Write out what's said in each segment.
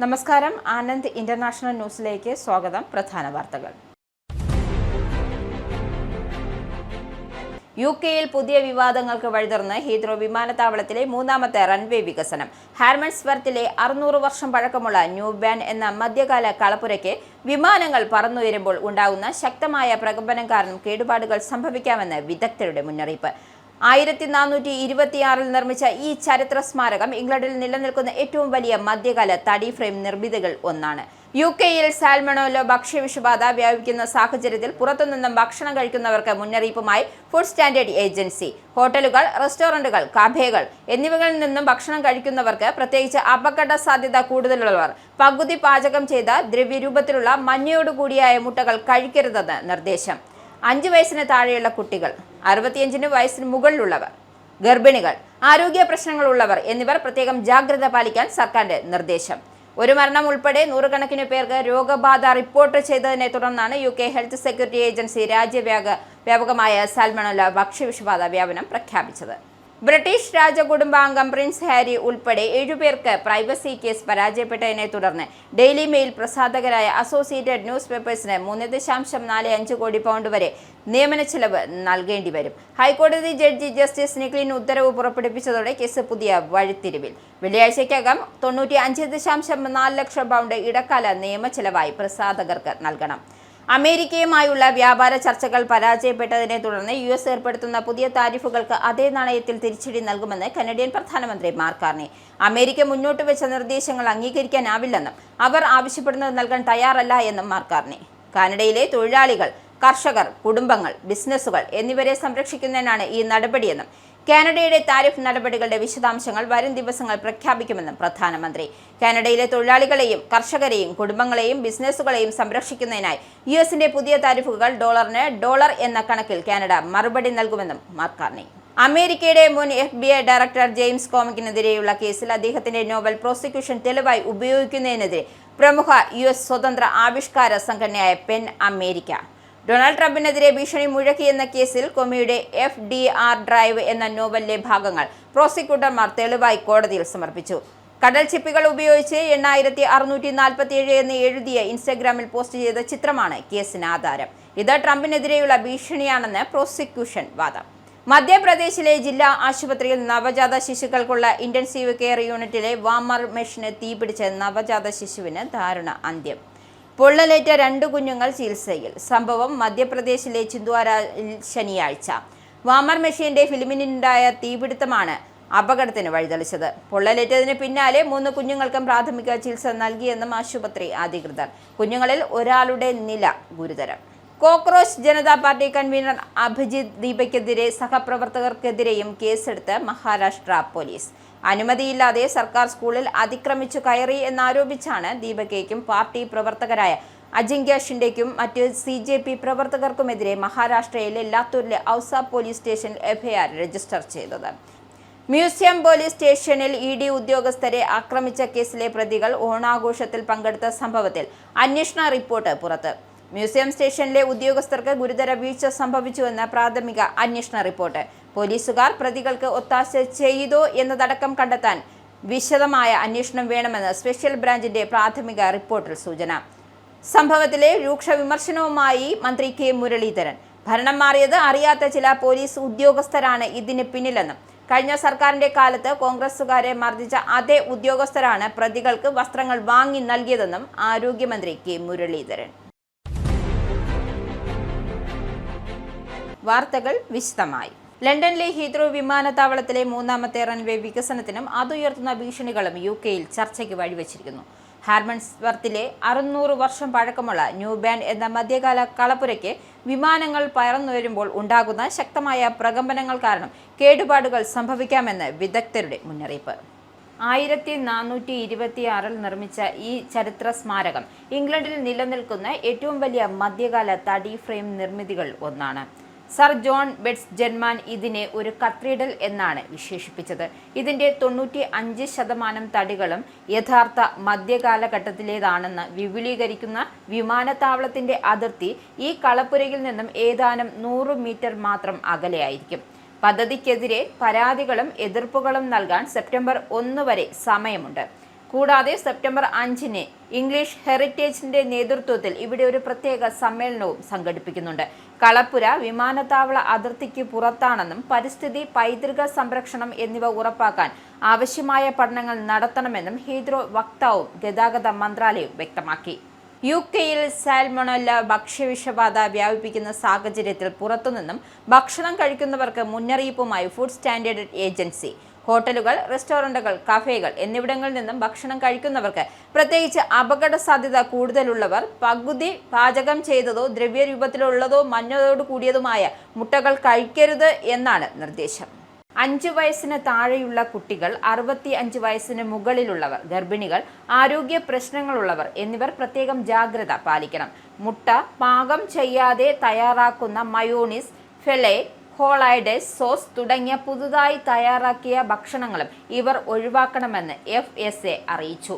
നമസ്കാരം. ആനന്ദ് ഇന്റർനാഷണൽ ന്യൂസിലേക്ക് സ്വാഗതം. പ്രധാന വാർത്തകൾ. യുകെയിൽ പുതിയ വിവാദങ്ങൾക്ക് വഴിതുറന്ന് ഹീത്രോ വിമാനത്താവളത്തിലെ മൂന്നാമത്തെ റൺവേ വികസനം. ഹാർമൺസ്വർത്തിലെ 600 വർഷം പഴക്കമുള്ള ന്യൂ ബാൻ എന്ന മധ്യകാല കളപ്പുരയ്ക്ക് വിമാനങ്ങൾ പറന്നുയരുമ്പോൾ ഉണ്ടാകുന്ന ശക്തമായ പ്രകമ്പനം കാരണം കേടുപാടുകൾ സംഭവിക്കാമെന്ന് വിദഗ്ധരുടെ മുന്നറിയിപ്പ്. 1426 നിർമ്മിച്ച ഈ ചരിത്ര സ്മാരകം ഇംഗ്ലണ്ടിൽ നിലനിൽക്കുന്ന ഏറ്റവും വലിയ മധ്യകാല തടി ഫ്രെയിം നിർമ്മിതികൾ ഒന്നാണ്. യുകെയിൽ സാൽമണോല ഭക്ഷ്യവിഷബാധ വ്യാപിക്കുന്ന സാഹചര്യത്തിൽ പുറത്തുനിന്നും ഭക്ഷണം കഴിക്കുന്നവർക്ക് മുന്നറിയിപ്പുമായി ഫുഡ് സ്റ്റാൻഡേർഡ് ഏജൻസി. ഹോട്ടലുകൾ, റെസ്റ്റോറന്റുകൾ, കഫേകൾ എന്നിവകളിൽ നിന്നും ഭക്ഷണം കഴിക്കുന്നവർക്ക്, പ്രത്യേകിച്ച് അപകട സാധ്യത കൂടുതലുള്ളവർ, പകുതി പാചകം ചെയ്ത ദ്രവ്യരൂപത്തിലുള്ള മഞ്ഞയോടുകൂടിയായ മുട്ടകൾ കഴിക്കരുതെന്ന് നിർദ്ദേശം. 5 വയസ്സിന് താഴെയുള്ള കുട്ടികൾ, 65 വയസ്സിന് മുകളിലുള്ളവർ, ഗർഭിണികൾ, ആരോഗ്യ പ്രശ്നങ്ങളുള്ളവർ എന്നിവർ പ്രത്യേകം ജാഗ്രത പാലിക്കാൻ സർക്കാരിന്റെ നിർദ്ദേശം. ഒരു മരണം ഉൾപ്പെടെ നൂറുകണക്കിന് പേർക്ക് രോഗബാധ റിപ്പോർട്ട് ചെയ്തതിനെ തുടർന്നാണ് UK ഹെൽത്ത് സെക്യൂരിറ്റി ഏജൻസി രാജ്യവ്യാപകമായ സാൽമണോല ഭക്ഷ്യവിഷബാധ വ്യാപനം പ്രഖ്യാപിച്ചത്. ബ്രിട്ടീഷ് രാജകുടുംബാംഗം പ്രിൻസ് ഹാരി ഉൾപ്പെടെ 7 പേർക്ക് പ്രൈവസി കേസ് പരാജയപ്പെട്ടതിനെ തുടർന്ന് ഡെയിലി മെയിൽ പ്രസാധകരായ അസോസിയേറ്റഡ് ന്യൂസ് പേപ്പേഴ്സിന് 3.45 കോടി പൗണ്ട് വരെ നിയമന ചെലവ് നൽകേണ്ടി വരും. ഹൈക്കോടതി ജഡ്ജി ജസ്റ്റിസ് നിക്ലിൻ ഉത്തരവ് പുറപ്പെടുവിച്ചതോടെ കേസ് പുതിയ വഴിത്തിരിവിൽ. വെള്ളിയാഴ്ചയ്ക്കകം 95.4 ലക്ഷം പൗണ്ട് ഇടക്കാല നിയമ ചെലവായി പ്രസാധകർക്ക് നൽകണം. അമേരിക്കയുമായുള്ള വ്യാപാര ചർച്ചകൾ പരാജയപ്പെട്ടതിനെ തുടർന്ന് US ഏർപ്പെടുത്തുന്ന പുതിയ താരിഫുകൾക്ക് അതേ നാണയത്തിൽ തിരിച്ചടി നൽകുമെന്ന് കനഡിയൻ പ്രധാനമന്ത്രി മാർക്ക് കാർണി. അമേരിക്ക മുന്നോട്ട് വെച്ച നിർദ്ദേശങ്ങൾ അംഗീകരിക്കാനാവില്ലെന്നും അവർ ആവശ്യപ്പെടുന്നത് നൽകാൻ തയ്യാറല്ല എന്നും മാർക്ക് കാർണി. കാനഡയിലെ തൊഴിലാളികൾ, കർഷകർ, കുടുംബങ്ങൾ, ബിസിനസ്സുകൾ എന്നിവരെ സംരക്ഷിക്കുന്നതിനാണ് ഈ നടപടിയെന്നും കാനഡയുടെ താരിഫ് നടപടികളുടെ വിശദാംശങ്ങൾ വരും ദിവസങ്ങൾ പ്രഖ്യാപിക്കുമെന്നും പ്രധാനമന്ത്രി. കാനഡയിലെ തൊഴിലാളികളെയും കർഷകരെയും കുടുംബങ്ങളെയും ബിസിനസ്സുകളെയും സംരക്ഷിക്കുന്നതിനായി US പുതിയ താരിഫുകൾ ഡോളറിന് $1 എന്ന കണക്കിൽ കാനഡ മറുപടി നൽകുമെന്നും മാർക്ക് കാർണി. അമേരിക്കയുടെ മുൻ FBI ഡയറക്ടർ ജെയിംസ് കോമിക്കിനെതിരെയുള്ള കേസിൽ അദ്ദേഹത്തിന്റെ നോബൽ പ്രോസിക്യൂഷൻ തെളിവായി ഉപയോഗിക്കുന്നതിനെതിരെ പ്രമുഖ US സ്വതന്ത്ര ആവിഷ്കാര സംഘടനയായ പെൻ അമേരിക്ക ഡൊണാൾഡ് ട്രംപിനെതിരെ ഭീഷണി മുഴക്കിയെന്ന കേസിൽ കൊമിയുടെ FDR ഡ്രൈവ് എന്ന നോവലിലെ ഭാഗങ്ങൾ പ്രോസിക്യൂട്ടർമാർ തെളിവായി കോടതിയിൽ സമർപ്പിച്ചു. കടൽ ചിപ്പികൾ ഉപയോഗിച്ച് 8647 എന്ന് എഴുതിയ ഇൻസ്റ്റഗ്രാമിൽ പോസ്റ്റ് ചെയ്ത ചിത്രമാണ് കേസിന് ആധാരം. ഇത് ട്രംപിനെതിരെയുള്ള ഭീഷണിയാണെന്ന് പ്രോസിക്യൂഷൻ വാദം. മധ്യപ്രദേശിലെ ജില്ലാ ആശുപത്രിയിൽ നവജാത ശിശുക്കൾക്കുള്ള ഇന്റൻസീവ് കെയർ യൂണിറ്റിലെ വാമർ മെഷീന് തീപിടിച്ച് നവജാത ശിശുവിന് ദാരുണ അന്ത്യം. പൊള്ളലേറ്റ 2 കുഞ്ഞുങ്ങൾ ചികിത്സയിൽ. സംഭവം മധ്യപ്രദേശിലെ ചിന്ദ്വാരയിൽ ശനിയാഴ്ച. വാമർ മെഷീന്റെ ഫിലിമിനുണ്ടായ തീപിടുത്തമാണ് അപകടത്തിന് വഴിതെളിച്ചത്. പൊള്ളലേറ്റതിന് പിന്നാലെ 3 കുഞ്ഞുങ്ങൾക്കും പ്രാഥമിക ചികിത്സ നൽകിയെന്നും ആശുപത്രി അധികൃതർ. കുഞ്ഞുങ്ങളിൽ ഒരാളുടെ നില ഗുരുതരം. Cockroach Janata party convener Abhijit ദീപയ്ക്കെതിരെ സഹപ്രവർത്തകർക്കെതിരെയും കേസെടുത്ത് മഹാരാഷ്ട്ര പോലീസ്. അനുമതിയില്ലാതെ സർക്കാർ സ്കൂളിൽ അതിക്രമിച്ചു കയറി എന്നാരോപിച്ചാണ് ദീപകയ്ക്കും പാർട്ടി പ്രവർത്തകരായ അജിങ്ക്യ ഷിൻഡെയ്ക്കും മറ്റ് CJP പ്രവർത്തകർക്കുമെതിരെ മഹാരാഷ്ട്രയിലെ ലാത്തൂരിലെ ഔസ പോലീസ് സ്റ്റേഷനിൽ FIR രജിസ്റ്റർ ചെയ്തത്. മ്യൂസിയം പോലീസ് സ്റ്റേഷനിൽ ED ഉദ്യോഗസ്ഥരെ ആക്രമിച്ച കേസിലെ പ്രതികൾ ഓണാഘോഷത്തിൽ പങ്കെടുത്ത സംഭവത്തിൽ അന്വേഷണ റിപ്പോർട്ട് പുറത്ത്. മ്യൂസിയം സ്റ്റേഷനിലെ ഉദ്യോഗസ്ഥർക്ക് ഗുരുതര വീഴ്ച സംഭവിച്ചുവെന്ന് പ്രാഥമിക അന്വേഷണ റിപ്പോർട്ട്. പോലീസുകാർ പ്രതികൾക്ക് ഒത്താശ ചെയ്തോ എന്നതടക്കം കണ്ടെത്താൻ വിശദമായ അന്വേഷണം വേണമെന്ന് സ്പെഷ്യൽ ബ്രാഞ്ചിന്റെ പ്രാഥമിക റിപ്പോർട്ടിൽ സൂചന. സംഭവത്തിലെ രൂക്ഷ വിമർശനവുമായി മന്ത്രി K മുരളീധരൻ. ഭരണം മാറിയത് അറിയാത്ത ചില പോലീസ് ഉദ്യോഗസ്ഥരാണ് ഇതിന് പിന്നിലെന്നും കഴിഞ്ഞ സർക്കാരിന്റെ കാലത്ത് കോൺഗ്രസുകാരെ മർദ്ദിച്ച അതേ ഉദ്യോഗസ്ഥരാണ് പ്രതികൾക്ക് വസ്ത്രങ്ങൾ വാങ്ങി നൽകിയതെന്നും ആരോഗ്യമന്ത്രി K മുരളീധരൻ. വാർത്തകൾ വിശദമായി. ലണ്ടനിലെ ഹീത്രോ വിമാനത്താവളത്തിലെ മൂന്നാമത്തെ റൺവേ വികസനത്തിനും അതുയർത്തുന്ന ഭീഷണികളും യുകെയിൽ ചർച്ചയ്ക്ക് വഴിവെച്ചിരിക്കുന്നു. ഹാർമൺസ്വർത്തിലെ 600 വർഷം പഴക്കമുള്ള ന്യൂ ബാൻ എന്ന മധ്യകാല കളപ്പുരയ്ക്ക് വിമാനങ്ങൾ പറന്നുയരുമ്പോൾ ഉണ്ടാകുന്ന ശക്തമായ പ്രകമ്പനങ്ങൾ കാരണം കേടുപാടുകൾ സംഭവിക്കാമെന്ന് വിദഗ്ധരുടെ മുന്നറിയിപ്പ്. 1426 നിർമ്മിച്ച ഈ ചരിത്ര സ്മാരകം ഇംഗ്ലണ്ടിൽ നിലനിൽക്കുന്ന ഏറ്റവും വലിയ മധ്യകാല തടി ഫ്രെയിം നിർമ്മിതികൾ ഒന്നാണ്. സർ ജോൺ ബെറ്റ്സ്ജെർമാൻ ഇതിനെ ഒരു കത്തീഡ്രൽ എന്നാണ് വിശേഷിപ്പിച്ചത്. ഇതിന്റെ 95% തടികളും യഥാർത്ഥ മധ്യകാലഘട്ടത്തിലേതാണെന്ന് വിപുലീകരിക്കുന്ന വിമാനത്താവളത്തിന്റെ അതിർത്തി ഈ കളപ്പുരയിൽ നിന്നും ഏതാനും 100 മീറ്റർ മാത്രം അകലെയായിരിക്കും. പദ്ധതിക്കെതിരെ പരാതികളും എതിർപ്പുകളും നൽകാൻ സെപ്റ്റംബർ 1 വരെ സമയമുണ്ട്. കൂടാതെ സെപ്റ്റംബർ 5-ന് ഇംഗ്ലീഷ് ഹെറിറ്റേജിന്റെ നേതൃത്വത്തിൽ ഇവിടെ ഒരു പ്രത്യേക സമ്മേളനവും സംഘടിപ്പിക്കുന്നുണ്ട്. കളപ്പുര വിമാനത്താവള അതിർത്തിക്ക് പുറത്താണെന്നും പരിസ്ഥിതി, പൈതൃക സംരക്ഷണം എന്നിവ ഉറപ്പാക്കാൻ ആവശ്യമായ പഠനങ്ങൾ നടത്തണമെന്നും ഹീത്രോ വക്താവും ഗതാഗത മന്ത്രാലയവും വ്യക്തമാക്കി. UK-യിൽ സാൽമണല്ല ഭക്ഷ്യവിഷബാധ വ്യാപിപ്പിക്കുന്ന സാഹചര്യത്തിൽ പുറത്തുനിന്നും ഭക്ഷണം കഴിക്കുന്നവർക്ക് മുന്നറിയിപ്പുമായി ഫുഡ് സ്റ്റാൻഡേർഡ് ഏജൻസി. ഹോട്ടലുകൾ, റെസ്റ്റോറന്റുകൾ, കഫേകൾ എന്നിവിടങ്ങളിൽ നിന്നും ഭക്ഷണം കഴിക്കുന്നവർക്ക്, പ്രത്യേകിച്ച് അപകട സാധ്യത കൂടുതലുള്ളവർ, പകുതി പാചകം ചെയ്തതോ ദ്രവ്യരൂപത്തിലുള്ളതോ മഞ്ഞളോട് കൂടിയതുമായ മുട്ടകൾ കഴിക്കരുത് എന്നാണ് നിർദ്ദേശം. 5 വയസ്സിന് താഴെയുള്ള കുട്ടികൾ, 65 വയസ്സിന് മുകളിലുള്ളവർ, ഗർഭിണികൾ, ആരോഗ്യ പ്രശ്നങ്ങളുള്ളവർ എന്നിവർ പ്രത്യേകം ജാഗ്രത പാലിക്കണം. മുട്ട പാകം ചെയ്യാതെ തയ്യാറാക്കുന്ന മയോണീസ്, ഫെലെ, ഹോളൈഡേസ് സോസ് തുടങ്ങിയ പുതുതായി തയ്യാറാക്കിയ ഭക്ഷണങ്ങളും ഇവർ ഒഴിവാക്കണമെന്ന് FSA അറിയിച്ചു.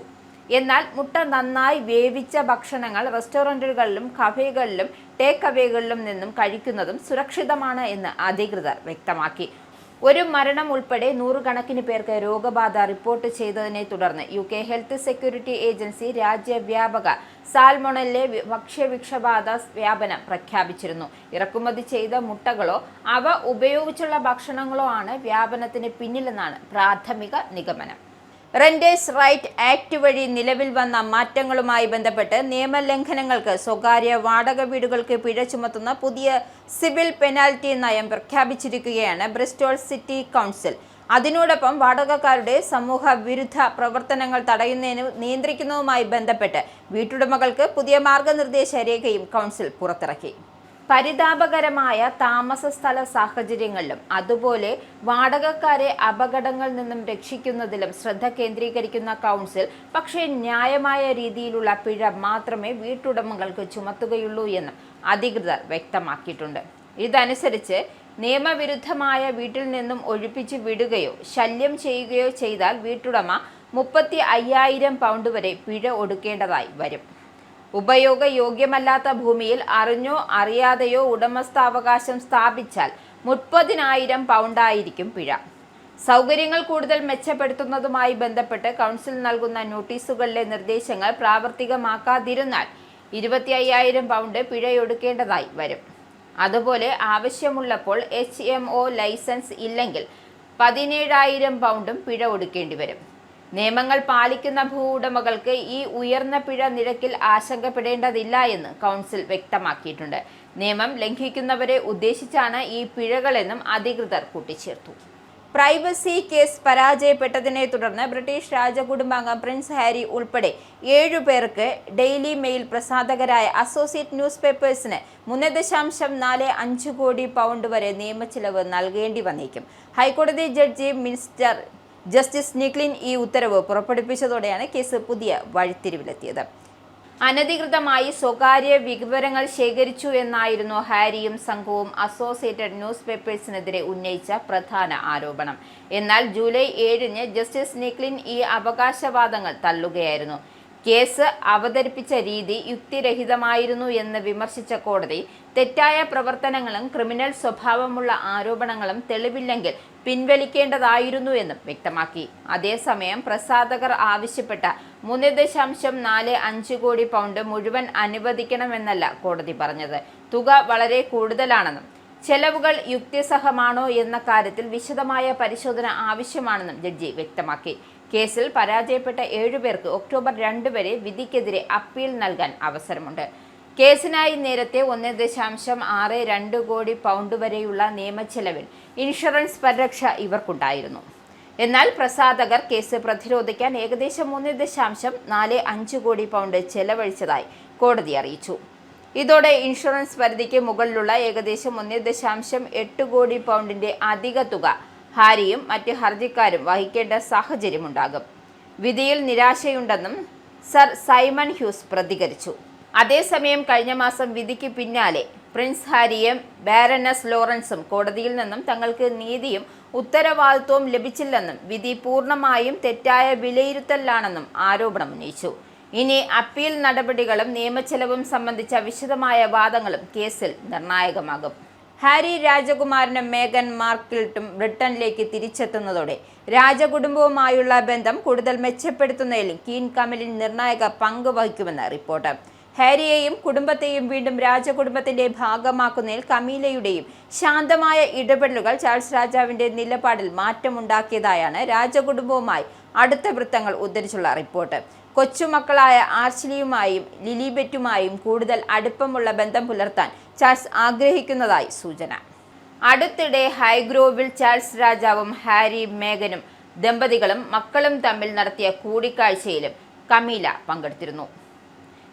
എന്നാൽ മുട്ട നന്നായി വേവിച്ച ഭക്ഷണങ്ങൾ റെസ്റ്റോറന്റുകളിലും കഫേകളിലും ടേക്ക് അവേകളിലും നിന്നും കഴിക്കുന്നതും സുരക്ഷിതമാണ് എന്ന് അധികൃതർ വ്യക്തമാക്കി. ഒരു മരണം ഉൾപ്പെടെ 100 കണക്കിന് പേർക്ക് രോഗബാധ റിപ്പോർട്ട് ചെയ്തതിനെ തുടർന്ന് UK ഹെൽത്ത് സെക്യൂരിറ്റി ഏജൻസി രാജ്യവ്യാപക സാൽമൊണല്ല ഭക്ഷ്യവിഷബാധ വ്യാപനം പ്രഖ്യാപിച്ചിരുന്നു. ഇറക്കുമതി ചെയ്ത മുട്ടകളോ അവ ഉപയോഗിച്ചുള്ള ഭക്ഷണങ്ങളോ ആണ് വ്യാപനത്തിന് പിന്നിലെന്നാണ് പ്രാഥമിക നിഗമനം. റെന്റേഴ്സ് റൈറ്റ് ആക്ട് വഴി നിലവിൽ വന്ന മാറ്റങ്ങളുമായി ബന്ധപ്പെട്ട് നിയമലംഘനങ്ങൾക്ക് സ്വകാര്യ വാടക വീടുകൾക്ക് പിഴ ചുമത്തുന്ന പുതിയ സിവിൽ പെനാൽറ്റി നയം പ്രഖ്യാപിച്ചിരിക്കുകയാണ് ബ്രിസ്റ്റോൾ സിറ്റി കൗൺസിൽ. അതിനോടൊപ്പം വാടകക്കാരുടെ സമൂഹ വിരുദ്ധ പ്രവർത്തനങ്ങൾ തടയുന്നതിനും നിയന്ത്രിക്കുന്നതുമായി ബന്ധപ്പെട്ട് വീട്ടുടമകൾക്ക് പുതിയ മാർഗനിർദ്ദേശ രേഖയും കൗൺസിൽ പുറത്തിറക്കി. പരിതാപകരമായ താമസ സ്ഥല സാഹചര്യങ്ങളിലും അതുപോലെ വാടകക്കാരെ അപകടങ്ങളിൽ നിന്നും രക്ഷിക്കുന്നതിലും ശ്രദ്ധ കേന്ദ്രീകരിക്കുന്ന കൗൺസിൽ പക്ഷേ ന്യായമായ രീതിയിലുള്ള പിഴ മാത്രമേ വീട്ടുടമകൾക്ക് ചുമത്തുകയുള്ളൂ എന്നും അധികൃതർ വ്യക്തമാക്കിയിട്ടുണ്ട്. ഇതനുസരിച്ച് നിയമവിരുദ്ധമായ വീട്ടിൽ നിന്നും ഒഴിപ്പിച്ചു വിടുകയോ ശല്യം ചെയ്യുകയോ ചെയ്താൽ വീട്ടുടമ 35,000 പൗണ്ട് വരെ പിഴ ഒടുക്കേണ്ടതായി വരും. ഉപയോഗയോഗ്യമല്ലാത്ത ഭൂമിയിൽ അറിഞ്ഞോ അറിയാതെയോ ഉടമസ്ഥാവകാശം സ്ഥാപിച്ചാൽ 30,000 പൗണ്ടായിരിക്കും പിഴ. സൗകര്യങ്ങൾ കൂടുതൽ മെച്ചപ്പെടുത്തുന്നതുമായി ബന്ധപ്പെട്ട് കൗൺസിൽ നൽകുന്ന നോട്ടീസുകളിലെ നിർദ്ദേശങ്ങൾ പ്രാവർത്തികമാക്കാതിരുന്നാൽ 25,000 പൗണ്ട് പിഴയൊടുക്കേണ്ടതായി വരും. അതുപോലെ ആവശ്യമുള്ളപ്പോൾ HMO ലൈസൻസ് ഇല്ലെങ്കിൽ 17,000 പൗണ്ടും പിഴ ഒടുക്കേണ്ടി വരും. നിയമങ്ങൾ പാലിക്കുന്ന ഭൂവുടമകൾക്ക് ഈ ഉയർന്ന പിഴ നിരക്കിൽ ആശങ്കപ്പെടേണ്ടതില്ല എന്ന് കൗൺസിൽ വ്യക്തമാക്കിയിട്ടുണ്ട്. നിയമം ലംഘിക്കുന്നവരെ ഉദ്ദേശിച്ചാണ് ഈ പിഴകളെന്നും അധികൃതർ കൂട്ടിച്ചേർത്തു. പ്രൈവസി കേസ് പരാജയപ്പെട്ടതിനെ തുടർന്ന് ബ്രിട്ടീഷ് രാജകുടുംബാംഗം പ്രിൻസ് ഹാരി ഉൾപ്പെടെ 7 പേർക്ക് ഡെയിലി മെയിൽ പ്രസാധകരായ അസോസിയേറ്റ് ന്യൂസ് പേപ്പേഴ്സിന് 3.45 കോടി പൗണ്ട് വരെ നിയമച്ചിലവ് നൽകേണ്ടി വന്നേക്കും. ഹൈക്കോടതി ജഡ്ജി മിസ്റ്റർ ജസ്റ്റിസ് നിക്ലിൻ ഈ ഉത്തരവ് പുറപ്പെടുവിച്ചതോടെയാണ് കേസ് പുതിയ വഴിത്തിരിവിലെത്തിയത്. അനധികൃതമായി സ്വകാര്യ വിവരങ്ങൾ ശേഖരിച്ചു എന്നായിരുന്നു ഹാരിയും സംഘവും അസോസിയേറ്റഡ് ന്യൂസ് പേപ്പേഴ്സിനെതിരെ ഉന്നയിച്ച പ്രധാന ആരോപണം. എന്നാൽ ജൂലൈ 7-ന് ജസ്റ്റിസ് നിക്ലിൻ ഈ അവകാശവാദങ്ങൾ തള്ളുകയായിരുന്നു. കേസ് അവതരിപ്പിച്ച രീതി യുക്തിരഹിതമായിരുന്നു എന്ന് വിമർശിച്ച കോടതി തെറ്റായ പ്രവർത്തനങ്ങളും ക്രിമിനൽ സ്വഭാവമുള്ള ആരോപണങ്ങളും തെളിവില്ലെങ്കിൽ പിൻവലിക്കേണ്ടതായിരുന്നു എന്നും വ്യക്തമാക്കി. അതേസമയം പ്രസാധകർ ആവശ്യപ്പെട്ട 3.45 കോടി പൗണ്ട് മുഴുവൻ അനുവദിക്കണമെന്നല്ല കോടതി പറഞ്ഞത്. തുക വളരെ കൂടുതലാണെന്നും ചെലവുകൾ യുക്തിസഹമാണോ എന്ന കാര്യത്തിൽ വിശദമായ പരിശോധന ആവശ്യമാണെന്നും ജഡ്ജി വ്യക്തമാക്കി. കേസിൽ പരാജയപ്പെട്ട 7 പേർക്ക് ഒക്ടോബർ 2 വരെ വിധിക്കെതിരെ അപ്പീൽ നൽകാൻ അവസരമുണ്ട്. കേസിനായി നേരത്തെ 1.62 കോടി പൗണ്ട് വരെയുള്ള നിയമച്ചെലവിൽ ഇൻഷുറൻസ് പരിരക്ഷ ഇവർക്കുണ്ടായിരുന്നു. എന്നാൽ പ്രസാധകർ കേസ് പ്രതിരോധിക്കാൻ ഏകദേശം 3.45 കോടി പൗണ്ട് ചെലവഴിച്ചതായി കോടതി അറിയിച്ചു. ഇതോടെ ഇൻഷുറൻസ് പരിധിക്ക് മുകളിലുള്ള ഏകദേശം 1.8 കോടി പൗണ്ടിന്റെ അധിക തുക ഹാരിയും മറ്റ് ഹർജിക്കാരും വഹിക്കേണ്ട സാഹചര്യമുണ്ടാകും. വിധിയിൽ നിരാശയുണ്ടെന്നും സർ സൈമൺ ഹ്യൂസ് പ്രതികരിച്ചു. അതേസമയം കഴിഞ്ഞ മാസം വിധിക്ക് പിന്നാലെ പ്രിൻസ് ഹാരിയും ബാരനസ് ലോറൻസും കോടതിയിൽ നിന്നും തങ്ങൾക്ക് നീതിയും ഉത്തരവാദിത്വവും ലഭിച്ചില്ലെന്നും വിധി പൂർണ്ണമായും തെറ്റായ വിലയിരുത്തലാണെന്നും ആരോപണമുന്നയിച്ചു. ഇനി അപ്പീൽ നടപടികളും നിയമച്ചെലവും സംബന്ധിച്ച വിശദമായ വാദങ്ങളും കേസിൽ നിർണായകമാകും. ഹാരി രാജകുമാരനും മേഗൻ മാർക്കിൾട്ടും ബ്രിട്ടനിലേക്ക് തിരിച്ചെത്തുന്നതോടെ രാജകുടുംബവുമായുള്ള ബന്ധം കൂടുതൽ മെച്ചപ്പെടുത്തുന്നതിൽ ക്വീൻ കമലിൻ നിർണായക പങ്ക് വഹിക്കുമെന്ന് റിപ്പോർട്ട്. ഹാരിയെയും കുടുംബത്തെയും വീണ്ടും രാജകുടുംബത്തിന്റെ ഭാഗമാക്കുന്നതിൽ കമീലയുടെയും ശാന്തമായ ഇടപെടലുകൾ ചാൾസ് രാജാവിന്റെ നിലപാടിൽ മാറ്റമുണ്ടാക്കിയതായാണ് രാജകുടുംബവുമായി അടുത്ത വൃത്തങ്ങൾ ഉദ്ധരിച്ചുള്ള റിപ്പോർട്ട്. കൊച്ചുമക്കളായ ആർച്ച്ലിയുമായും ലിലിബെറ്റുമായും കൂടുതൽ അടുപ്പമുള്ള ബന്ധം പുലർത്താൻ ചാൾസ് ആഗ്രഹിക്കുന്നതായി സൂചന. അടുത്തിടെ ഹൈഗ്രോവിൽ ചാൾസ് രാജാവും ഹാരി മേഗനും ദമ്പതികളും മക്കളും തമ്മിൽ നടത്തിയ കൂടിക്കാഴ്ചയിലും കമീല പങ്കെടുത്തിരുന്നു.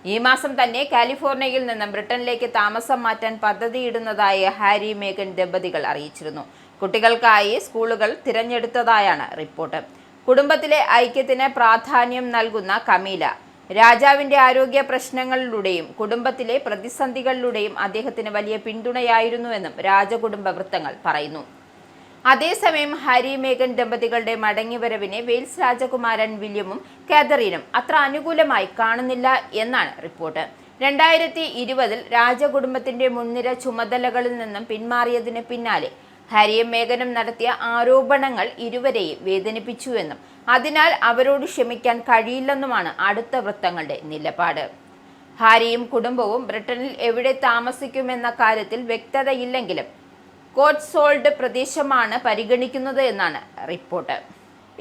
ഈ മാസം തന്നെ കാലിഫോർണിയയിൽ നിന്നും ബ്രിട്ടനിലേക്ക് താമസം മാറ്റാൻ പദ്ധതിയിടുന്നതായി ഹാരി മേഗൻ ദമ്പതികൾ അറിയിച്ചിരുന്നു. കുട്ടികൾക്കായി സ്കൂളുകൾ തിരഞ്ഞെടുത്തതായാണ് റിപ്പോർട്ട്. കുടുംബത്തിലെ ഐക്യത്തിന് പ്രാധാന്യം നൽകുന്ന കമീല രാജാവിന്റെ ആരോഗ്യ പ്രശ്നങ്ങളിലൂടെയും കുടുംബത്തിലെ പ്രതിസന്ധികളിലൂടെയും അദ്ദേഹത്തിന് വലിയ പിന്തുണയായിരുന്നുവെന്നും രാജകുടുംബ വൃത്തങ്ങൾ പറയുന്നു. അതേസമയം ഹാരി മേഗൻ ദമ്പതികളുടെ മടങ്ങിവരവിനെ വെയിൽസ് രാജകുമാരൻ വില്യമും കാതറീനും അത്ര അനുകൂലമായി കാണുന്നില്ല എന്നാണ് റിപ്പോർട്ട്. 2020 രാജകുടുംബത്തിന്റെ മുൻനിര ചുമതലകളിൽ നിന്നും പിന്മാറിയതിന് പിന്നാലെ ഹാരിയും മേഗനും നടത്തിയ ആരോപണങ്ങൾ ഇരുവരെയും വേദനിപ്പിച്ചുവെന്നും അതിനാൽ അവരോട് ക്ഷമിക്കാൻ കഴിയില്ലെന്നുമാണ് അടുത്ത വൃത്തങ്ങളുടെ നിലപാട്. ഹാരിയും കുടുംബവും ബ്രിട്ടനിൽ എവിടെ താമസിക്കുമെന്ന കാര്യത്തിൽ വ്യക്തതയില്ലെങ്കിലും കോട്ട്സ്വോൾഡ് പ്രദേശമാണ് പരിഗണിക്കുന്നത് എന്നാണ് റിപ്പോർട്ട്.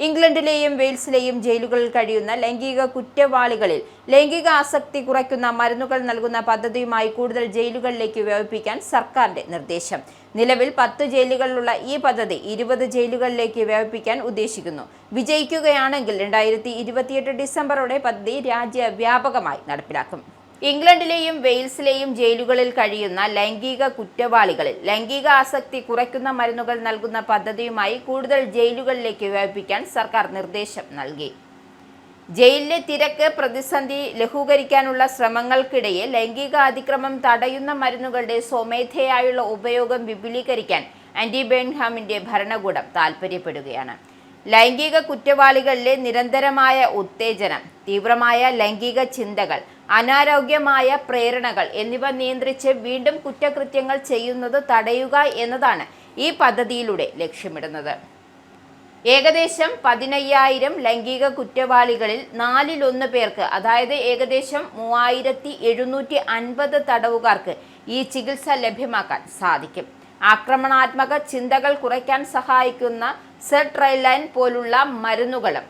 ഇംഗ്ലണ്ടിലെയും വെയിൽസിലെയും ജയിലുകളിൽ കഴിയുന്ന ലൈംഗിക കുറ്റവാളികളിൽ ലൈംഗിക ആസക്തി കുറയ്ക്കുന്ന മരുന്നുകൾ നൽകുന്ന പദ്ധതിയുമായി കൂടുതൽ ജയിലുകളിലേക്ക് വ്യാപിപ്പിക്കാൻ സർക്കാരിന്റെ നിർദ്ദേശം. നിലവിൽ 10 ജയിലുകളിലുള്ള ഈ പദ്ധതി 20 ജയിലുകളിലേക്ക് വ്യാപിപ്പിക്കാൻ ഉദ്ദേശിക്കുന്നു. വിജയിക്കുകയാണെങ്കിൽ 2028 ഡിസംബറോടെ പദ്ധതി രാജ്യവ്യാപകമായി നടപ്പിലാക്കും. ഇംഗ്ലണ്ടിലെയും വെയിൽസിലെയും ജയിലുകളിൽ കഴിയുന്ന ലൈംഗിക കുറ്റവാളികളിൽ ലൈംഗിക ആസക്തി കുറയ്ക്കുന്ന മരുന്നുകൾ നൽകുന്ന പദ്ധതിയുമായി കൂടുതൽ ജയിലുകളിലേക്ക് വ്യാപിപ്പിക്കാൻ സർക്കാർ നിർദ്ദേശം നൽകി. ജയിലിലെ തിരക്ക് പ്രതിസന്ധി ലഘൂകരിക്കാനുള്ള ശ്രമങ്ങൾക്കിടയിൽ ലൈംഗിക അതിക്രമം തടയുന്ന മരുന്നുകളുടെ സ്വമേധയായുള്ള ഉപയോഗം വിപുലീകരിക്കാൻ ആൻഡി ബേൺഹാമിന്റെ ഭരണകൂടം താൽപ്പര്യപ്പെടുകയാണ്. ലൈംഗിക കുറ്റവാളികളിലെ നിരന്തരമായ ഉത്തേജനം, തീവ്രമായ ലൈംഗിക ചിന്തകൾ, അനാരോഗ്യമായ പ്രേരണകൾ എന്നിവ നിയന്ത്രിച്ച് വീണ്ടും കുറ്റകൃത്യങ്ങൾ ചെയ്യുന്നത് തടയുക എന്നതാണ് ഈ പദ്ധതിയിലൂടെ ലക്ഷ്യമിടുന്നത്. ഏകദേശം 15,000 ലൈംഗിക കുറ്റവാളികളിൽ 1/4 പേർക്ക്, അതായത് ഏകദേശം 3750 തടവുകാർക്ക് ഈ ചികിത്സ ലഭ്യമാക്കാൻ സാധിക്കും. ആക്രമണാത്മക ചിന്തകൾ കുറയ്ക്കാൻ സഹായിക്കുന്ന സെർട്രൈലൈൻ പോലുള്ള മരുന്നുകളും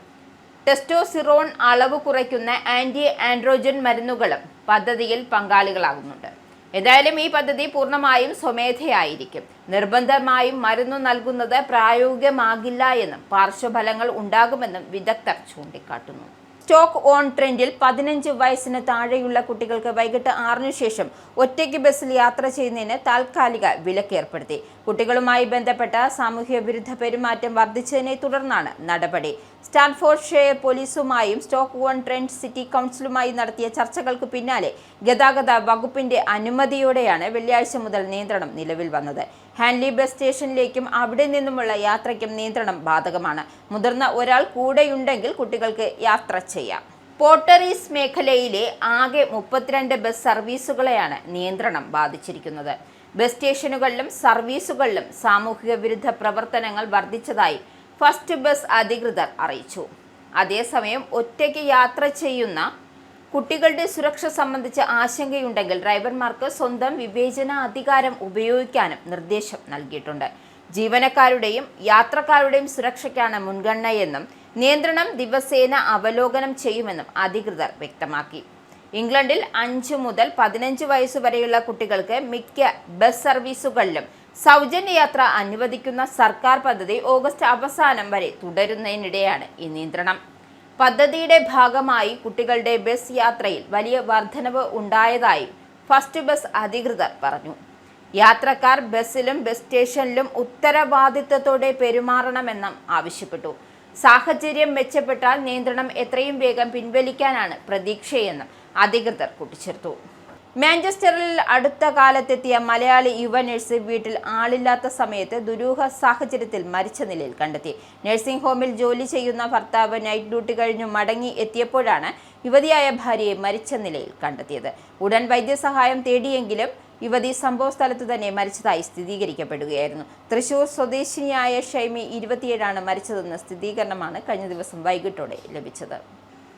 ടെസ്റ്റോസിറോൺ അളവ് കുറയ്ക്കുന്ന ആന്റി ആൻഡ്രോജൻ മരുന്നുകളും പദ്ധതിയിൽ പങ്കാളികളാകുന്നുണ്ട്. ഏതായാലും ഈ പദ്ധതി പൂർണ്ണമായും സ്വമേധയായിരിക്കും. നിർബന്ധമായും മരുന്ന് നൽകുന്നത് പ്രായോഗികമാകില്ല എന്നും പാർശ്വഫലങ്ങൾ ഉണ്ടാകുമെന്നും വിദഗ്ധർ ചൂണ്ടിക്കാട്ടുന്നു. സ്റ്റോക്ക് ഓൺ ട്രെന്റിൽ 15 വയസ്സിന് താഴെയുള്ള കുട്ടികൾക്ക് വൈകിട്ട് 6 ശേഷം ഒറ്റയ്ക്ക് ബസ്സിൽ യാത്ര ചെയ്യുന്നതിന് താൽക്കാലിക വിലക്ക് ഏർപ്പെടുത്തി. കുട്ടികളുമായി ബന്ധപ്പെട്ട സാമൂഹ്യ വിരുദ്ധ പെരുമാറ്റം വർദ്ധിച്ചതിനെ തുടർന്നാണ് നടപടി. സ്റ്റാൻഫോർഡ്ഷെയർ പോലീസുമായും സ്റ്റോക്ക് ഓൺ ട്രെന്റ് സിറ്റി കൗൺസിലുമായി നടത്തിയ ചർച്ചകൾക്ക് പിന്നാലെ ഗതാഗത വകുപ്പിന്റെ അനുമതിയോടെയാണ് വെള്ളിയാഴ്ച മുതൽ നിയന്ത്രണം നിലവിൽ വന്നത്. ഹാൻലി ബസ് സ്റ്റേഷനിലേക്കും അവിടെ നിന്നുമുള്ള യാത്രയ്ക്കും നിയന്ത്രണം ബാധകമാണ്. മുതിർന്ന ഒരാൾ കൂടെയുണ്ടെങ്കിൽ കുട്ടികൾക്ക് യാത്ര ചെയ്യാം. പോർട്ടറീസ് മേഖലയിലെ ആകെ 32 ബസ് സർവീസുകളെയാണ് നിയന്ത്രണം ബാധിച്ചിരിക്കുന്നത്. ബസ് സ്റ്റേഷനുകളിലും സർവീസുകളിലും സാമൂഹിക വിരുദ്ധ പ്രവർത്തനങ്ങൾ വർദ്ധിച്ചതായി ഫസ്റ്റ് ബസ് അധികൃതർ അറിയിച്ചു. അതേസമയം ഒറ്റയ്ക്ക് യാത്ര ചെയ്യുന്ന കുട്ടികളുടെ സുരക്ഷ സംബന്ധിച്ച് ആശങ്കയുണ്ടെങ്കിൽ ഡ്രൈവർമാർക്ക് സ്വന്തം വിവേചന അധികാരം ഉപയോഗിക്കാനും നിർദ്ദേശം നൽകിയിട്ടുണ്ട്. ജീവനക്കാരുടെയും യാത്രക്കാരുടെയും സുരക്ഷയ്ക്കാണ് മുൻഗണനയെന്നും നിയന്ത്രണം ദിവസേന അവലോകനം ചെയ്യുമെന്നും അധികൃതർ വ്യക്തമാക്കി. ഇംഗ്ലണ്ടിൽ 5 മുതൽ 15 വയസ്സുവരെയുള്ള കുട്ടികൾക്ക് മിക്ക ബസ് സർവീസുകളിലും സൗജന്യ യാത്ര അനുവദിക്കുന്ന സർക്കാർ പദ്ധതി ഓഗസ്റ്റ് അവസാനം വരെ തുടരുന്നതിനിടെയാണ് ഈ നിയന്ത്രണം. പദ്ധതിയുടെ ഭാഗമായി കുട്ടികളുടെ ബസ് യാത്രയിൽ വലിയ വർധനവ് ഉണ്ടായതായും ഫസ്റ്റ് ബസ് അധികൃതർ പറഞ്ഞു. യാത്രക്കാർ ബസ്സിലും ബസ് സ്റ്റേഷനിലും ഉത്തരവാദിത്തത്തോടെ പെരുമാറണമെന്നും ആവശ്യപ്പെട്ടു. സാഹചര്യം മെച്ചപ്പെട്ടാൽ നിയന്ത്രണം എത്രയും വേഗം പിൻവലിക്കാനാണ് പ്രതീക്ഷയെന്നും അധികൃതർ കൂട്ടിച്ചേർത്തു. മാഞ്ചസ്റ്ററിൽ അടുത്ത കാലത്തെത്തിയ മലയാളി യുവ നഴ്സ് വീട്ടിൽ ആളില്ലാത്ത സമയത്ത് ദുരൂഹ സാഹചര്യത്തിൽ മരിച്ച നിലയിൽ കണ്ടെത്തി. നഴ്സിംഗ് ഹോമിൽ ജോലി ചെയ്യുന്ന ഭർത്താവ് നൈറ്റ് ഡ്യൂട്ടി കഴിഞ്ഞു മടങ്ങി എത്തിയപ്പോഴാണ് യുവതിയായ ഭാര്യയെ മരിച്ച നിലയിൽ കണ്ടെത്തിയത്. ഉടൻ വൈദ്യസഹായം തേടിയെങ്കിലും യുവതി സംഭവ സ്ഥലത്ത് തന്നെ മരിച്ചതായി സ്ഥിരീകരിക്കപ്പെടുകയായിരുന്നു. തൃശൂർ സ്വദേശിനിയായ ഷൈമി 27 മരിച്ചതെന്ന സ്ഥിരീകരണമാണ് കഴിഞ്ഞ ദിവസം വൈകിട്ടോടെ ലഭിച്ചത്.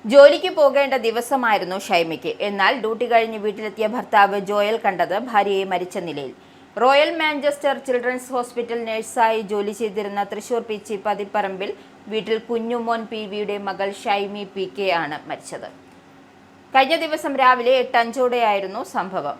ജോലിക്ക് പോകേണ്ട ദിവസമായിരുന്നു ഷൈമിക്ക്. എന്നാൽ ഡ്യൂട്ടി കഴിഞ്ഞ് വീട്ടിലെത്തിയ ഭർത്താവ് ജോയൽ കണ്ടത് ഭാര്യയെ മരിച്ച നിലയിൽ. റോയൽ മാഞ്ചസ്റ്റർ ചിൽഡ്രൻസ് ഹോസ്പിറ്റൽ നഴ്സായി ജോലി ചെയ്തിരുന്ന തൃശൂർ പിച്ചി പതിപ്പറമ്പിൽ വീട്ടിൽ കുഞ്ഞുമോൻ PVയുടെ മകൾ ഷൈമി PK ആണ് മരിച്ചത്. കഴിഞ്ഞ ദിവസം രാവിലെ 8:05 സംഭവം.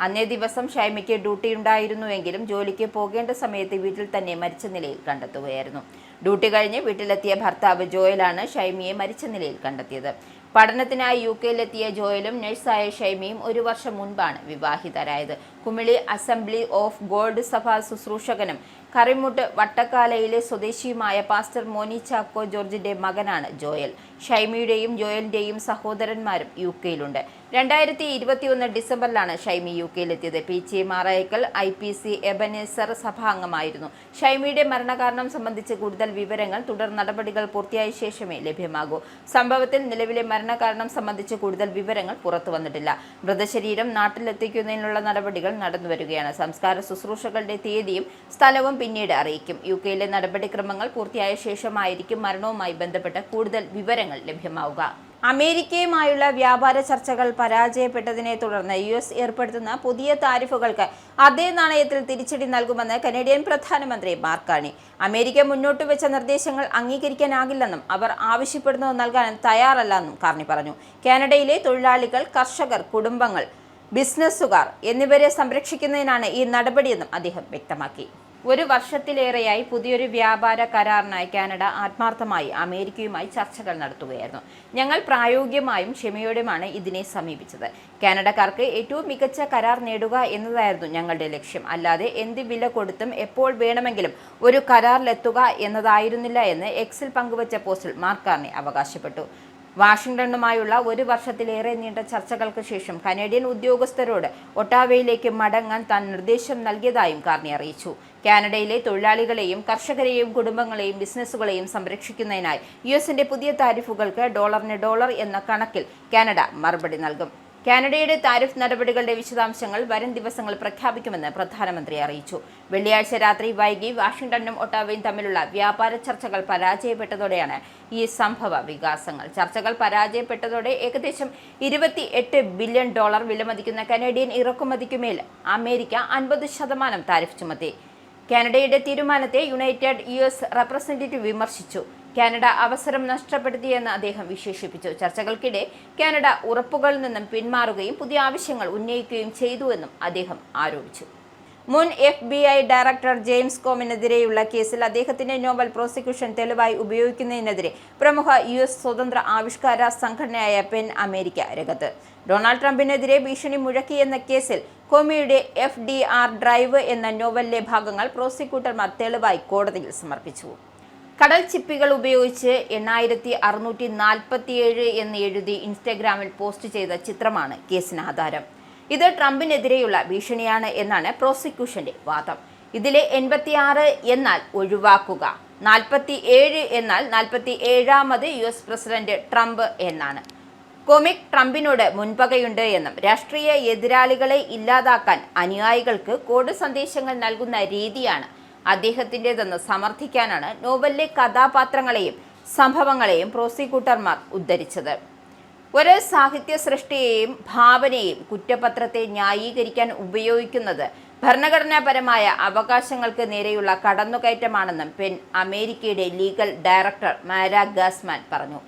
അന്നേ ദിവസം ഷൈമിക്ക് ഡ്യൂട്ടി ഉണ്ടായിരുന്നുവെങ്കിലും ജോലിക്ക് പോകേണ്ട സമയത്ത് വീട്ടിൽ തന്നെ മരിച്ച നിലയിൽ കണ്ടെത്തുകയായിരുന്നു. ഡ്യൂട്ടി കഴിഞ്ഞ് വീട്ടിലെത്തിയ ഭർത്താവ് ജോയലാണ് ഷൈമിയെ മരിച്ച നിലയിൽ കണ്ടെത്തിയത്. പഠനത്തിനായി UK-യിലെത്തിയ ജോയലും നഴ്സായ ഷൈമിയും 1 വർഷം മുൻപാണ് വിവാഹിതരായത്. കുമിളി അസംബ്ലി ഓഫ് ഗോഡ് സഭാ ശുശ്രൂഷകനും കറിമുട്ട് വട്ടക്കാലയിലെ സ്വദേശിയുമായ പാസ്റ്റർ മോനി ചാക്കോ ജോർജിന്റെ മകനാണ് ജോയൽ. ഷൈമിയുടെയും ജോയലിന്റെയും സഹോദരന്മാരും UK-യിലുണ്ട്. 2021 ഡിസംബറിലാണ് ഷൈമി UK-യിലെത്തിയത്. PG മാറായിക്കൽ IPC എബനേസർ സഭാംഗമായിരുന്നു. ഷൈമിയുടെ മരണകാരണം സംബന്ധിച്ച് കൂടുതൽ വിവരങ്ങൾ തുടർ നടപടികൾ പൂർത്തിയായ ശേഷമേ ലഭ്യമാകൂ. സംഭവത്തിൽ നിലവിലെ മരണകാരണം സംബന്ധിച്ച് കൂടുതൽ വിവരങ്ങൾ പുറത്തു വന്നിട്ടില്ല. മൃതശരീരം നാട്ടിലെത്തിക്കുന്നതിനുള്ള നടപടികൾ നടന്നുവരികയാണ്. സംസ്കാര ശുശ്രൂഷകളുടെ തീയതിയും സ്ഥലവും പിന്നീട് അറിയിക്കും. UK-യിലെ നടപടിക്രമങ്ങൾ പൂർത്തിയായ ശേഷമായിരിക്കും മരണവുമായി ബന്ധപ്പെട്ട കൂടുതൽ വിവരങ്ങൾ ലഭ്യമാവുക. അമേരിക്കയുമായുള്ള വ്യാപാര ചർച്ചകൾ പരാജയപ്പെട്ടതിനെ തുടർന്ന് US ഏർപ്പെടുത്തുന്ന പുതിയ താരിഫുകൾക്ക് അതേ നാണയത്തിൽ തിരിച്ചടി നൽകുമെന്ന് കനേഡിയൻ പ്രധാനമന്ത്രി മാർക്ക് കാർണി. അമേരിക്ക മുന്നോട്ട് വെച്ച നിർദ്ദേശങ്ങൾ അംഗീകരിക്കാനാകില്ലെന്നും അവർ ആവശ്യപ്പെടുന്നത് നൽകാനും തയ്യാറല്ലെന്നും കാർണി പറഞ്ഞു. കാനഡയിലെ തൊഴിലാളികൾ, കർഷകർ, കുടുംബങ്ങൾ, ബിസിനസ്സുകാർ എന്നിവരെ സംരക്ഷിക്കുന്നതിനാണ് ഈ നടപടിയെന്നും അദ്ദേഹം വ്യക്തമാക്കി. 1 വർഷത്തിലേറെയായി പുതിയൊരു വ്യാപാര കരാറിനായി കാനഡ ആത്മാർത്ഥമായി അമേരിക്കയുമായി ചർച്ചകൾ നടത്തുകയായിരുന്നു. ഞങ്ങൾ പ്രായോഗികമായും ക്ഷമയോടെയുമാണ് ഇതിനെ സമീപിച്ചത്. കാനഡക്കാർക്ക് ഏറ്റവും മികച്ച കരാർ നേടുക എന്നതായിരുന്നു ഞങ്ങളുടെ ലക്ഷ്യം. അല്ലാതെ എന്ത് വില കൊടുത്തും എപ്പോൾ വേണമെങ്കിലും ഒരു കരാറിലെത്തുക എന്നതായിരുന്നില്ല എന്ന് എക്സിൽ പങ്കുവച്ച പോസ്റ്റിൽ മാർക്ക് കാർണി അവകാശപ്പെട്ടു. വാഷിംഗ്ടണുമായുള്ള 1 വർഷത്തിലേറെ നീണ്ട ചർച്ചകൾക്ക് ശേഷം കനേഡിയൻ ഉദ്യോഗസ്ഥരോട് ഒട്ടാവയിലേക്ക് മടങ്ങാൻ താൻ നിർദ്ദേശം നൽകിയതായും കാർണി അറിയിച്ചു. കാനഡയിലെ തൊഴിലാളികളെയും കർഷകരെയും കുടുംബങ്ങളെയും ബിസിനസ്സുകളെയും സംരക്ഷിക്കുന്നതിനായി US-ന്റെ പുതിയ താരിഫുകൾക്ക് $1 എന്ന കണക്കിൽ കാനഡ മറുപടി നൽകും. കാനഡയുടെ താരിഫ് നടപടികളുടെ വിശദാംശങ്ങൾ വരും ദിവസങ്ങൾ പ്രഖ്യാപിക്കുമെന്ന് പ്രധാനമന്ത്രി അറിയിച്ചു. വെള്ളിയാഴ്ച രാത്രി വൈകി വാഷിംഗ്ടണും ഒട്ടാവയും തമ്മിലുള്ള വ്യാപാര ചർച്ചകൾ പരാജയപ്പെട്ടതോടെയാണ് ഈ സംഭവ വികാസങ്ങൾ. ചർച്ചകൾ പരാജയപ്പെട്ടതോടെ ഏകദേശം $28 ബില്യൺ വിലമതിക്കുന്ന കനേഡിയൻ ഇറക്കുമതിക്കുമേൽ അമേരിക്ക 50% താരിഫ് ചുമത്തി. കാനഡയുടെ തീരുമാനത്തെ യുണൈറ്റഡ് US റെപ്രസെന്റേറ്റീവ് വിമർശിച്ചു. കാനഡ അവസരം നഷ്ടപ്പെടുത്തിയെന്ന് അദ്ദേഹം വിശേഷിപ്പിച്ചു. ചർച്ചകൾക്കിടെ കാനഡ ഉറപ്പുകളിൽ നിന്നും പിന്മാറുകയും പുതിയ ആവശ്യങ്ങൾ ഉന്നയിക്കുകയും ചെയ്തുവെന്നും അദ്ദേഹം ആരോപിച്ചു. മുൻ FBI ഡയറക്ടർ ജെയിംസ് കോമിനെതിരെയുള്ള കേസിൽ അദ്ദേഹത്തിന്റെ നോവൽ പ്രോസിക്യൂഷൻ തെളിവായി ഉപയോഗിക്കുന്നതിനെതിരെ പ്രമുഖ US സ്വതന്ത്ര ആവിഷ്കാര സംഘടനയായ പെൻ അമേരിക്ക രംഗത്ത്. ഡൊണാൾഡ് ട്രംപിനെതിരെ ഭീഷണി മുഴക്കിയെന്ന കേസിൽ കോമിയുടെ FDR ഡ്രൈവ് എന്ന നോവലിലെ ഭാഗങ്ങൾ പ്രോസിക്യൂട്ടർമാർ തെളിവായി കോടതിയിൽ സമർപ്പിച്ചു. കടൽ ചിപ്പികൾ ഉപയോഗിച്ച് 8647 എന്ന് എഴുതി ഇൻസ്റ്റഗ്രാമിൽ പോസ്റ്റ് ചെയ്ത ചിത്രമാണ് കേസിന് ആധാരം. ഇത് ട്രംപിനെതിരെയുള്ള ഭീഷണിയാണ് എന്നാണ് പ്രോസിക്യൂഷന്റെ വാദം. ഇതിലെ 86 എന്നാൽ ഒഴിവാക്കുക, 47 എന്നാൽ 47ാമത് US പ്രസിഡന്റ് ട്രംപ് എന്നാണ്. കോമിക് ട്രംപിനോട് മുൻപകയുണ്ട് എന്നും രാഷ്ട്രീയ എതിരാളികളെ ഇല്ലാതാക്കാൻ അനുയായികൾക്ക് കോഡ് സന്ദേശങ്ങൾ നൽകുന്ന രീതിയാണ് അദ്ദേഹത്തിൻ്റെതെന്ന് സമർത്ഥിക്കാനാണ് നോവലിലെ കഥാപാത്രങ്ങളെയും സംഭവങ്ങളെയും പ്രോസിക്യൂട്ടർമാർ ഉദ്ധരിച്ചത്. ഒരു സാഹിത്യ സൃഷ്ടിയെയും ഭാവനയെയും കുറ്റപത്രത്തെ ന്യായീകരിക്കാൻ ഉപയോഗിക്കുന്നത് ഭരണഘടനാപരമായ അവകാശങ്ങൾക്ക് നേരെയുള്ള കടന്നുകയറ്റമാണെന്നും പെൻ അമേരിക്കയുടെ ലീഗൽ ഡയറക്ടർ മാര ഗാസ്മാൻ പറഞ്ഞു.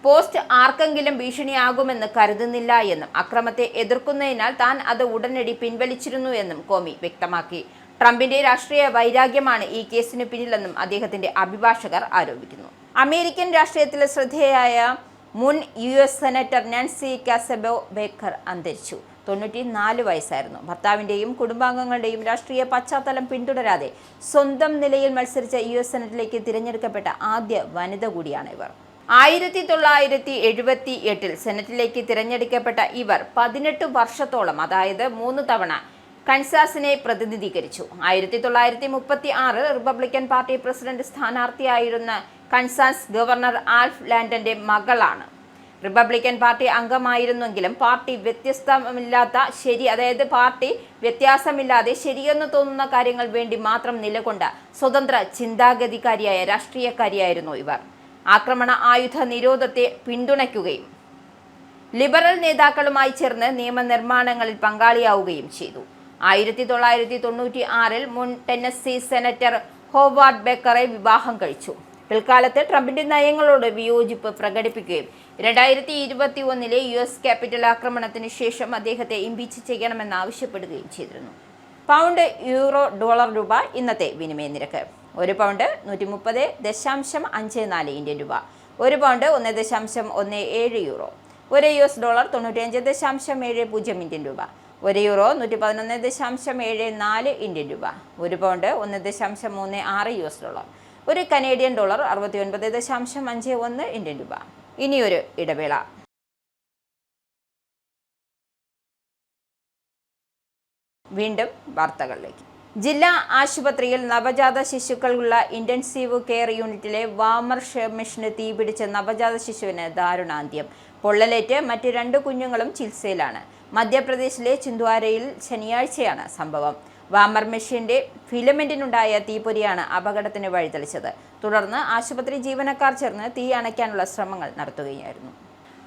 പോസ്റ്റ് ആർക്കെങ്കിലും ഭീഷണിയാകുമെന്ന് കരുതുന്നില്ല എന്നും അക്രമത്തെ എതിർക്കുന്നതിനാൽ താൻ അത് ഉടനടി പിൻവലിച്ചിരുന്നു എന്നും കോമി വ്യക്തമാക്കി. ട്രംപിന്റെ രാഷ്ട്രീയ വൈരാഗ്യമാണ് ഈ കേസിന് പിന്നിലെന്നും അദ്ദേഹത്തിന്റെ അഭിഭാഷകർ ആരോപിക്കുന്നു. അമേരിക്കൻ രാഷ്ട്രീയത്തിലെ ശ്രദ്ധേയയായ മുൻ US സെനറ്റർ നാൻസി കാസബോ ബേക്കർ അന്തരിച്ചു. 94 വയസ്സായിരുന്നു. ഭർത്താവിന്റെയും കുടുംബാംഗങ്ങളുടെയും രാഷ്ട്രീയ പശ്ചാത്തലം പിന്തുടരാതെ സ്വന്തം നിലയിൽ മത്സരിച്ച US സെനറ്റിലേക്ക് തിരഞ്ഞെടുക്കപ്പെട്ട ആദ്യ വനിത കൂടിയാണ് ഇവർ. 1978 സെനറ്റിലേക്ക് തിരഞ്ഞെടുക്കപ്പെട്ട ഇവർ 18 വർഷത്തോളം, അതായത് 3 തവണ കൻസാസിനെ പ്രതിനിധീകരിച്ചു. 1936 റിപ്പബ്ലിക്കൻ പാർട്ടി പ്രസിഡന്റ് സ്ഥാനാർത്ഥിയായിരുന്ന കൻസാസ് ഗവർണർ ആൽഫ് ലാൻഡന്റെ മകളാണ്. റിപ്പബ്ലിക്കൻ പാർട്ടി അംഗമായിരുന്നെങ്കിലും പാർട്ടി വ്യത്യാസമില്ലാതെ ശരിയെന്ന് തോന്നുന്ന കാര്യങ്ങൾ വേണ്ടി മാത്രം നിലകൊണ്ട സ്വതന്ത്ര ചിന്താഗതിക്കാരിയായ രാഷ്ട്രീയക്കാരിയായിരുന്നു ഇവർ. ആക്രമണ ആയുധ നിരോധത്തെ പിന്തുണയ്ക്കുകയും ലിബറൽ നേതാക്കളുമായി ചേർന്ന് നിയമനിർമ്മാണങ്ങളിൽ പങ്കാളിയാവുകയും ചെയ്തു. 1996 മുൻ ടെന്നസി സെനറ്റർ ഹോവാർഡ് ബേക്കറെ വിവാഹം കഴിച്ചു. പിൽക്കാലത്ത് ട്രംപിന്റെ നയങ്ങളോട് വിയോജിപ്പ് പ്രകടിപ്പിക്കുകയും 2021 US ക്യാപിറ്റൽ ആക്രമണത്തിന് ശേഷം അദ്ദേഹത്തെ ഇംപീച്ച് ചെയ്യണമെന്നാവശ്യപ്പെടുകയും ചെയ്തിരുന്നു. പൗണ്ട്, യൂറോ, ഡോളർ, രൂപ ഇന്നത്തെ വിനിമയ നിരക്ക്. 1 പൗണ്ട് 130.54 ഇന്ത്യൻ രൂപ, 1 pound 1.17 euro, 1 US dollar 95.70 Indian രൂപ, 1 യൂറോ 111.74 ഇന്ത്യൻ രൂപ, 1 pound 1.36 US dollar, 1 Canadian dollar 69.51 Indian രൂപ. ഇനിയൊരു ഇടവേള. വീണ്ടും വാർത്തകളിലേക്ക്. ജില്ലാ ആശുപത്രിയിൽ നവജാത ശിശുക്കളുള്ള ഇന്റൻസീവ് കെയർ യൂണിറ്റിലെ വാമർ മെഷീന് തീപിടിച്ച് നവജാത ശിശുവിന് ദാരുണാന്ത്യം. പൊള്ളലേറ്റ് മറ്റ് 2 കുഞ്ഞുങ്ങളും ചികിത്സയിലാണ്. മധ്യപ്രദേശിലെ ചിന്ദ്വാരയിൽ ശനിയാഴ്ചയാണ് സംഭവം. വാമർ മെഷീന്റെ ഫിലമെന്റിനുണ്ടായ തീപ്പൊരിയാണ് അപകടത്തിന് വഴിതെളിച്ചത്. തുടർന്ന് ആശുപത്രി ജീവനക്കാർ ചേർന്ന് തീ അണയ്ക്കാനുള്ള ശ്രമങ്ങൾ നടത്തുകയായിരുന്നു.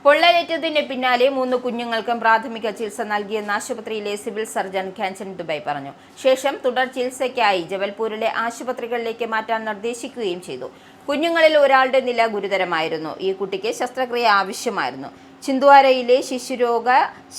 പൊള്ളലേറ്റതിന് പിന്നാലെ 3 കുഞ്ഞുങ്ങൾക്കും പ്രാഥമിക ചികിത്സ നൽകിയെന്ന് ആശുപത്രിയിലെ സിവിൽ സർജൻ ഖ്യാൻചൻ ദുബൈ പറഞ്ഞു. ശേഷം തുടർ ചികിത്സയ്ക്കായി ജബൽപൂരിലെ ആശുപത്രികളിലേക്ക് മാറ്റാൻ നിർദ്ദേശിക്കുകയും ചെയ്തു. കുഞ്ഞുങ്ങളിൽ ഒരാളുടെ നില ഗുരുതരമായിരുന്നു. ഈ കുട്ടിക്ക് ശസ്ത്രക്രിയ ആവശ്യമായിരുന്നു. ചിന്ദ്വാരയിലെ ശിശുരോഗ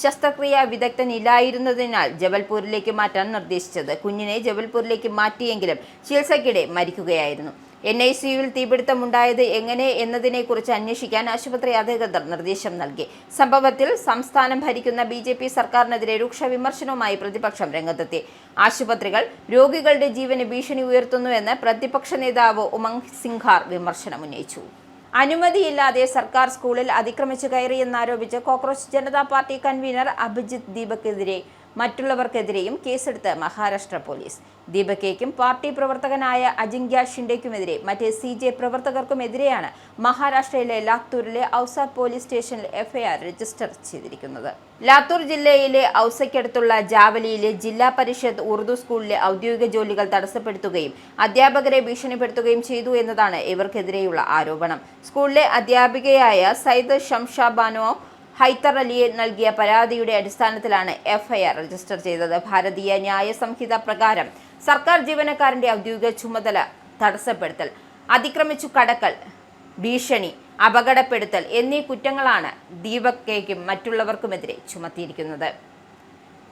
ശസ്ത്രക്രിയാ വിദഗ്ധനില്ലായിരുന്നതിനാൽ ജബൽപൂരിലേക്ക് മാറ്റാൻ നിർദ്ദേശിച്ചത്. കുഞ്ഞിനെ ജബൽപൂരിലേക്ക് മാറ്റിയെങ്കിലും ചികിത്സയ്ക്കിടെ മരിക്കുകയായിരുന്നു. NICUവിൽ തീപിടുത്തമുണ്ടായത് എങ്ങനെ എന്നതിനെക്കുറിച്ച് അന്വേഷിക്കാൻ ആശുപത്രി അധികൃതർ നിർദ്ദേശം നൽകി. സംഭവത്തിൽ സംസ്ഥാനം ഭരിക്കുന്ന BJP സർക്കാരിനെതിരെ രൂക്ഷ വിമർശനവുമായി പ്രതിപക്ഷം രംഗത്തെത്തി. ആശുപത്രികൾ രോഗികളുടെ ജീവന് ഭീഷണി ഉയർത്തുന്നുവെന്ന് പ്രതിപക്ഷ നേതാവ് ഉമംഗ് സിംഘാർ വിമർശനമുന്നയിച്ചു. അനുമതിയില്ലാതെ സർക്കാർ സ്കൂളിൽ അതിക്രമിച്ചു കയറിയെന്നാരോപിച്ച് cockroach Janata party convener Abhijith ദീപക്കെതിരെ മറ്റുള്ളവർക്കെതിരെയും കേസെടുത്ത് മഹാരാഷ്ട്ര പോലീസ്. ദീപകയ്ക്കും പാർട്ടി പ്രവർത്തകനായ അജിങ്ക്യ ഷിൻഡെക്കുമെതിരെ മറ്റ് CJ പ്രവർത്തകർക്കുമെതിരെയാണ് മഹാരാഷ്ട്രയിലെ ലാത്തൂരിലെ ഔസ പോലീസ് സ്റ്റേഷനിൽ FIR രജിസ്റ്റർ ചെയ്തിരിക്കുന്നത്. ലാത്തൂർ ജില്ലയിലെ ഔസയ്ക്കടുത്തുള്ള ജാവലിയിലെ ജില്ലാ പരിഷത്ത് ഉറുദു സ്കൂളിലെ ഔദ്യോഗിക ജോലികൾ തടസ്സപ്പെടുത്തുകയും അധ്യാപകരെ ഭീഷണിപ്പെടുത്തുകയും ചെയ്തു എന്നതാണ് ഇവർക്കെതിരെയുള്ള ആരോപണം. സ്കൂളിലെ അധ്യാപികയായ സയ്യിദ് ഷംഷാ ബാനോ ഹൈത്തർ അലിയെ നൽകിയ പരാതിയുടെ അടിസ്ഥാനത്തിലാണ് FIR രജിസ്റ്റർ ചെയ്തത്. ഭാരതീയ ന്യായ സംഹിത പ്രകാരം സർക്കാർ ജീവനക്കാരന്റെ ഔദ്യോഗിക ചുമതല തടസ്സപ്പെടുത്തൽ, അതിക്രമിച്ചു കടക്കൽ, ഭീഷണി, അപകടപ്പെടുത്തൽ എന്നീ കുറ്റങ്ങളാണ് ദീപക്കയ്ക്കും മറ്റുള്ളവർക്കുമെതിരെ ചുമത്തിയിരിക്കുന്നത്.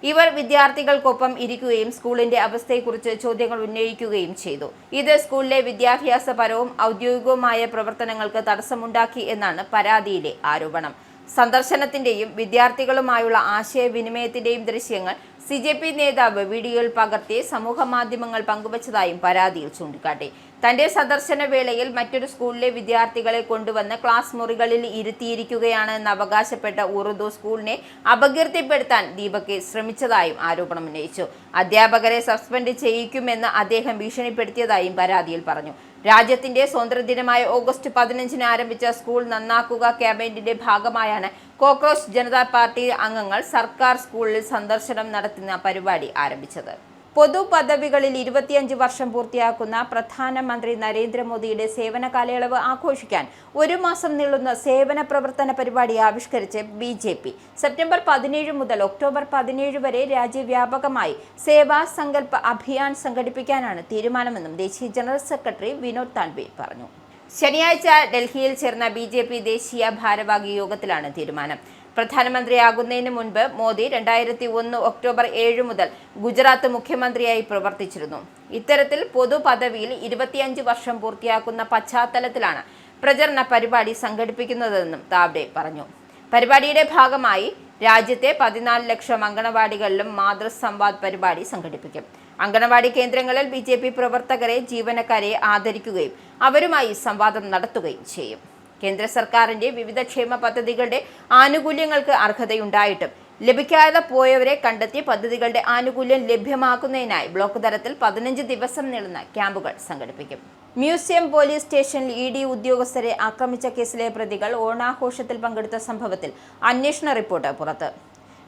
ഇവർ വിദ്യാർത്ഥികൾക്കൊപ്പം ഇരിക്കുകയും സ്കൂളിന്റെ അവസ്ഥയെക്കുറിച്ച് ചോദ്യങ്ങൾ ഉന്നയിക്കുകയും ചെയ്തു. ഇത് സ്കൂളിലെ വിദ്യാഭ്യാസപരവും ഔദ്യോഗികവുമായ പ്രവർത്തനങ്ങൾക്ക് തടസ്സമുണ്ടാക്കി എന്നാണ് പരാതിയിലെ ആരോപണം. സന്ദർശനത്തിന്റെയും വിദ്യാർത്ഥികളുമായുള്ള ആശയവിനിമയത്തിന്റെയും ദൃശ്യങ്ങൾ CJP നേതാവ് വീഡിയോയിൽ പകർത്തി സമൂഹ മാധ്യമങ്ങൾ പങ്കുവച്ചതായും പരാതിയിൽ ചൂണ്ടിക്കാട്ടി. തന്റെ സന്ദർശന വേളയിൽ മറ്റൊരു സ്കൂളിലെ വിദ്യാർത്ഥികളെ കൊണ്ടുവന്ന് ക്ലാസ് മുറികളിൽ ഇരുത്തിയിരിക്കുകയാണെന്ന് അവകാശപ്പെട്ട ഉറുദു സ്കൂളിനെ അപകീർത്തിപ്പെടുത്താൻ ദീപക് ശ്രമിച്ചതായും ആരോപണമുന്നയിച്ചു. അധ്യാപകരെ സസ്പെൻഡ് ചെയ്യിക്കുമെന്ന് അദ്ദേഹം ഭീഷണിപ്പെടുത്തിയതായും പരാതിയിൽ പറഞ്ഞു. രാജ്യത്തിന്റെ സ്വാതന്ത്ര്യദിനമായ ഓഗസ്റ്റ് 15 ആരംഭിച്ച സ്കൂൾ നന്നാക്കുക ക്യാമ്പയിന്റെ ഭാഗമായാണ് കോക്രോച്ച് ജനതാ പാർട്ടി അംഗങ്ങൾ സർക്കാർ സ്കൂളിൽ സന്ദർശനം നടത്തുന്ന പരിപാടി ആരംഭിച്ചത്. പൊതു പദവികളിൽ 25 വർഷം പൂർത്തിയാക്കുന്ന പ്രധാനമന്ത്രി നരേന്ദ്രമോദിയുടെ സേവന കാലയളവ് ആഘോഷിക്കാൻ 1 മാസം നീളുന്ന സേവന പ്രവർത്തന പരിപാടി ആവിഷ്കരിച്ച് BJP. സെപ്റ്റംബർ 17 മുതൽ ഒക്ടോബർ 17 വരെ രാജ്യവ്യാപകമായി സേവാ സങ്കല്പ അഭിയാൻ സംഘടിപ്പിക്കാനാണ് തീരുമാനമെന്നും ദേശീയ ജനറൽ സെക്രട്ടറി വിനോദ് താൻവെ പറഞ്ഞു. ശനിയാഴ്ച ഡൽഹിയിൽ ചേർന്ന BJP ദേശീയ ഭാരവാഹി യോഗത്തിലാണ് തീരുമാനം. പ്രധാനമന്ത്രിയാകുന്നതിന് മുൻപ് മോദി 2001 ഒക്ടോബർ 7 മുതൽ ഗുജറാത്ത് മുഖ്യമന്ത്രിയായി പ്രവർത്തിച്ചിരുന്നു. ഇത്തരത്തിൽ പൊതു പദവിയിൽ 25 വർഷം പൂർത്തിയാക്കുന്ന പശ്ചാത്തലത്തിലാണ് പ്രചരണ പരിപാടി സംഘടിപ്പിക്കുന്നതെന്നും താവ്ഡെ പറഞ്ഞു. പരിപാടിയുടെ ഭാഗമായി രാജ്യത്തെ 14 ലക്ഷം അങ്കണവാടികളിലും മാതൃസംവാദ് പരിപാടി സംഘടിപ്പിക്കും. അങ്കണവാടി കേന്ദ്രങ്ങളിൽ BJP പ്രവർത്തകരെ, ജീവനക്കാരെ ആദരിക്കുകയും അവരുമായി സംവാദം നടത്തുകയും ചെയ്യും. കേന്ദ്ര സർക്കാരിന്റെ വിവിധ ക്ഷേമ പദ്ധതികളുടെ ആനുകൂല്യങ്ങൾക്ക് അർഹതയുണ്ടായിട്ടും ലഭിക്കാതെ പോയവരെ കണ്ടെത്തി പദ്ധതികളുടെ ആനുകൂല്യം ലഭ്യമാക്കുന്നതിനായി ബ്ലോക്ക് തലത്തിൽ 15 ദിവസം നീളുന്ന ക്യാമ്പുകൾ സംഘടിപ്പിക്കും. മ്യൂസിയം പോലീസ് സ്റ്റേഷനിൽ ED ഉദ്യോഗസ്ഥരെ ആക്രമിച്ച കേസിലെ പ്രതികൾ ഓണാഘോഷത്തിൽ പങ്കെടുത്ത സംഭവത്തിൽ അന്വേഷണ റിപ്പോർട്ട് പുറത്ത്.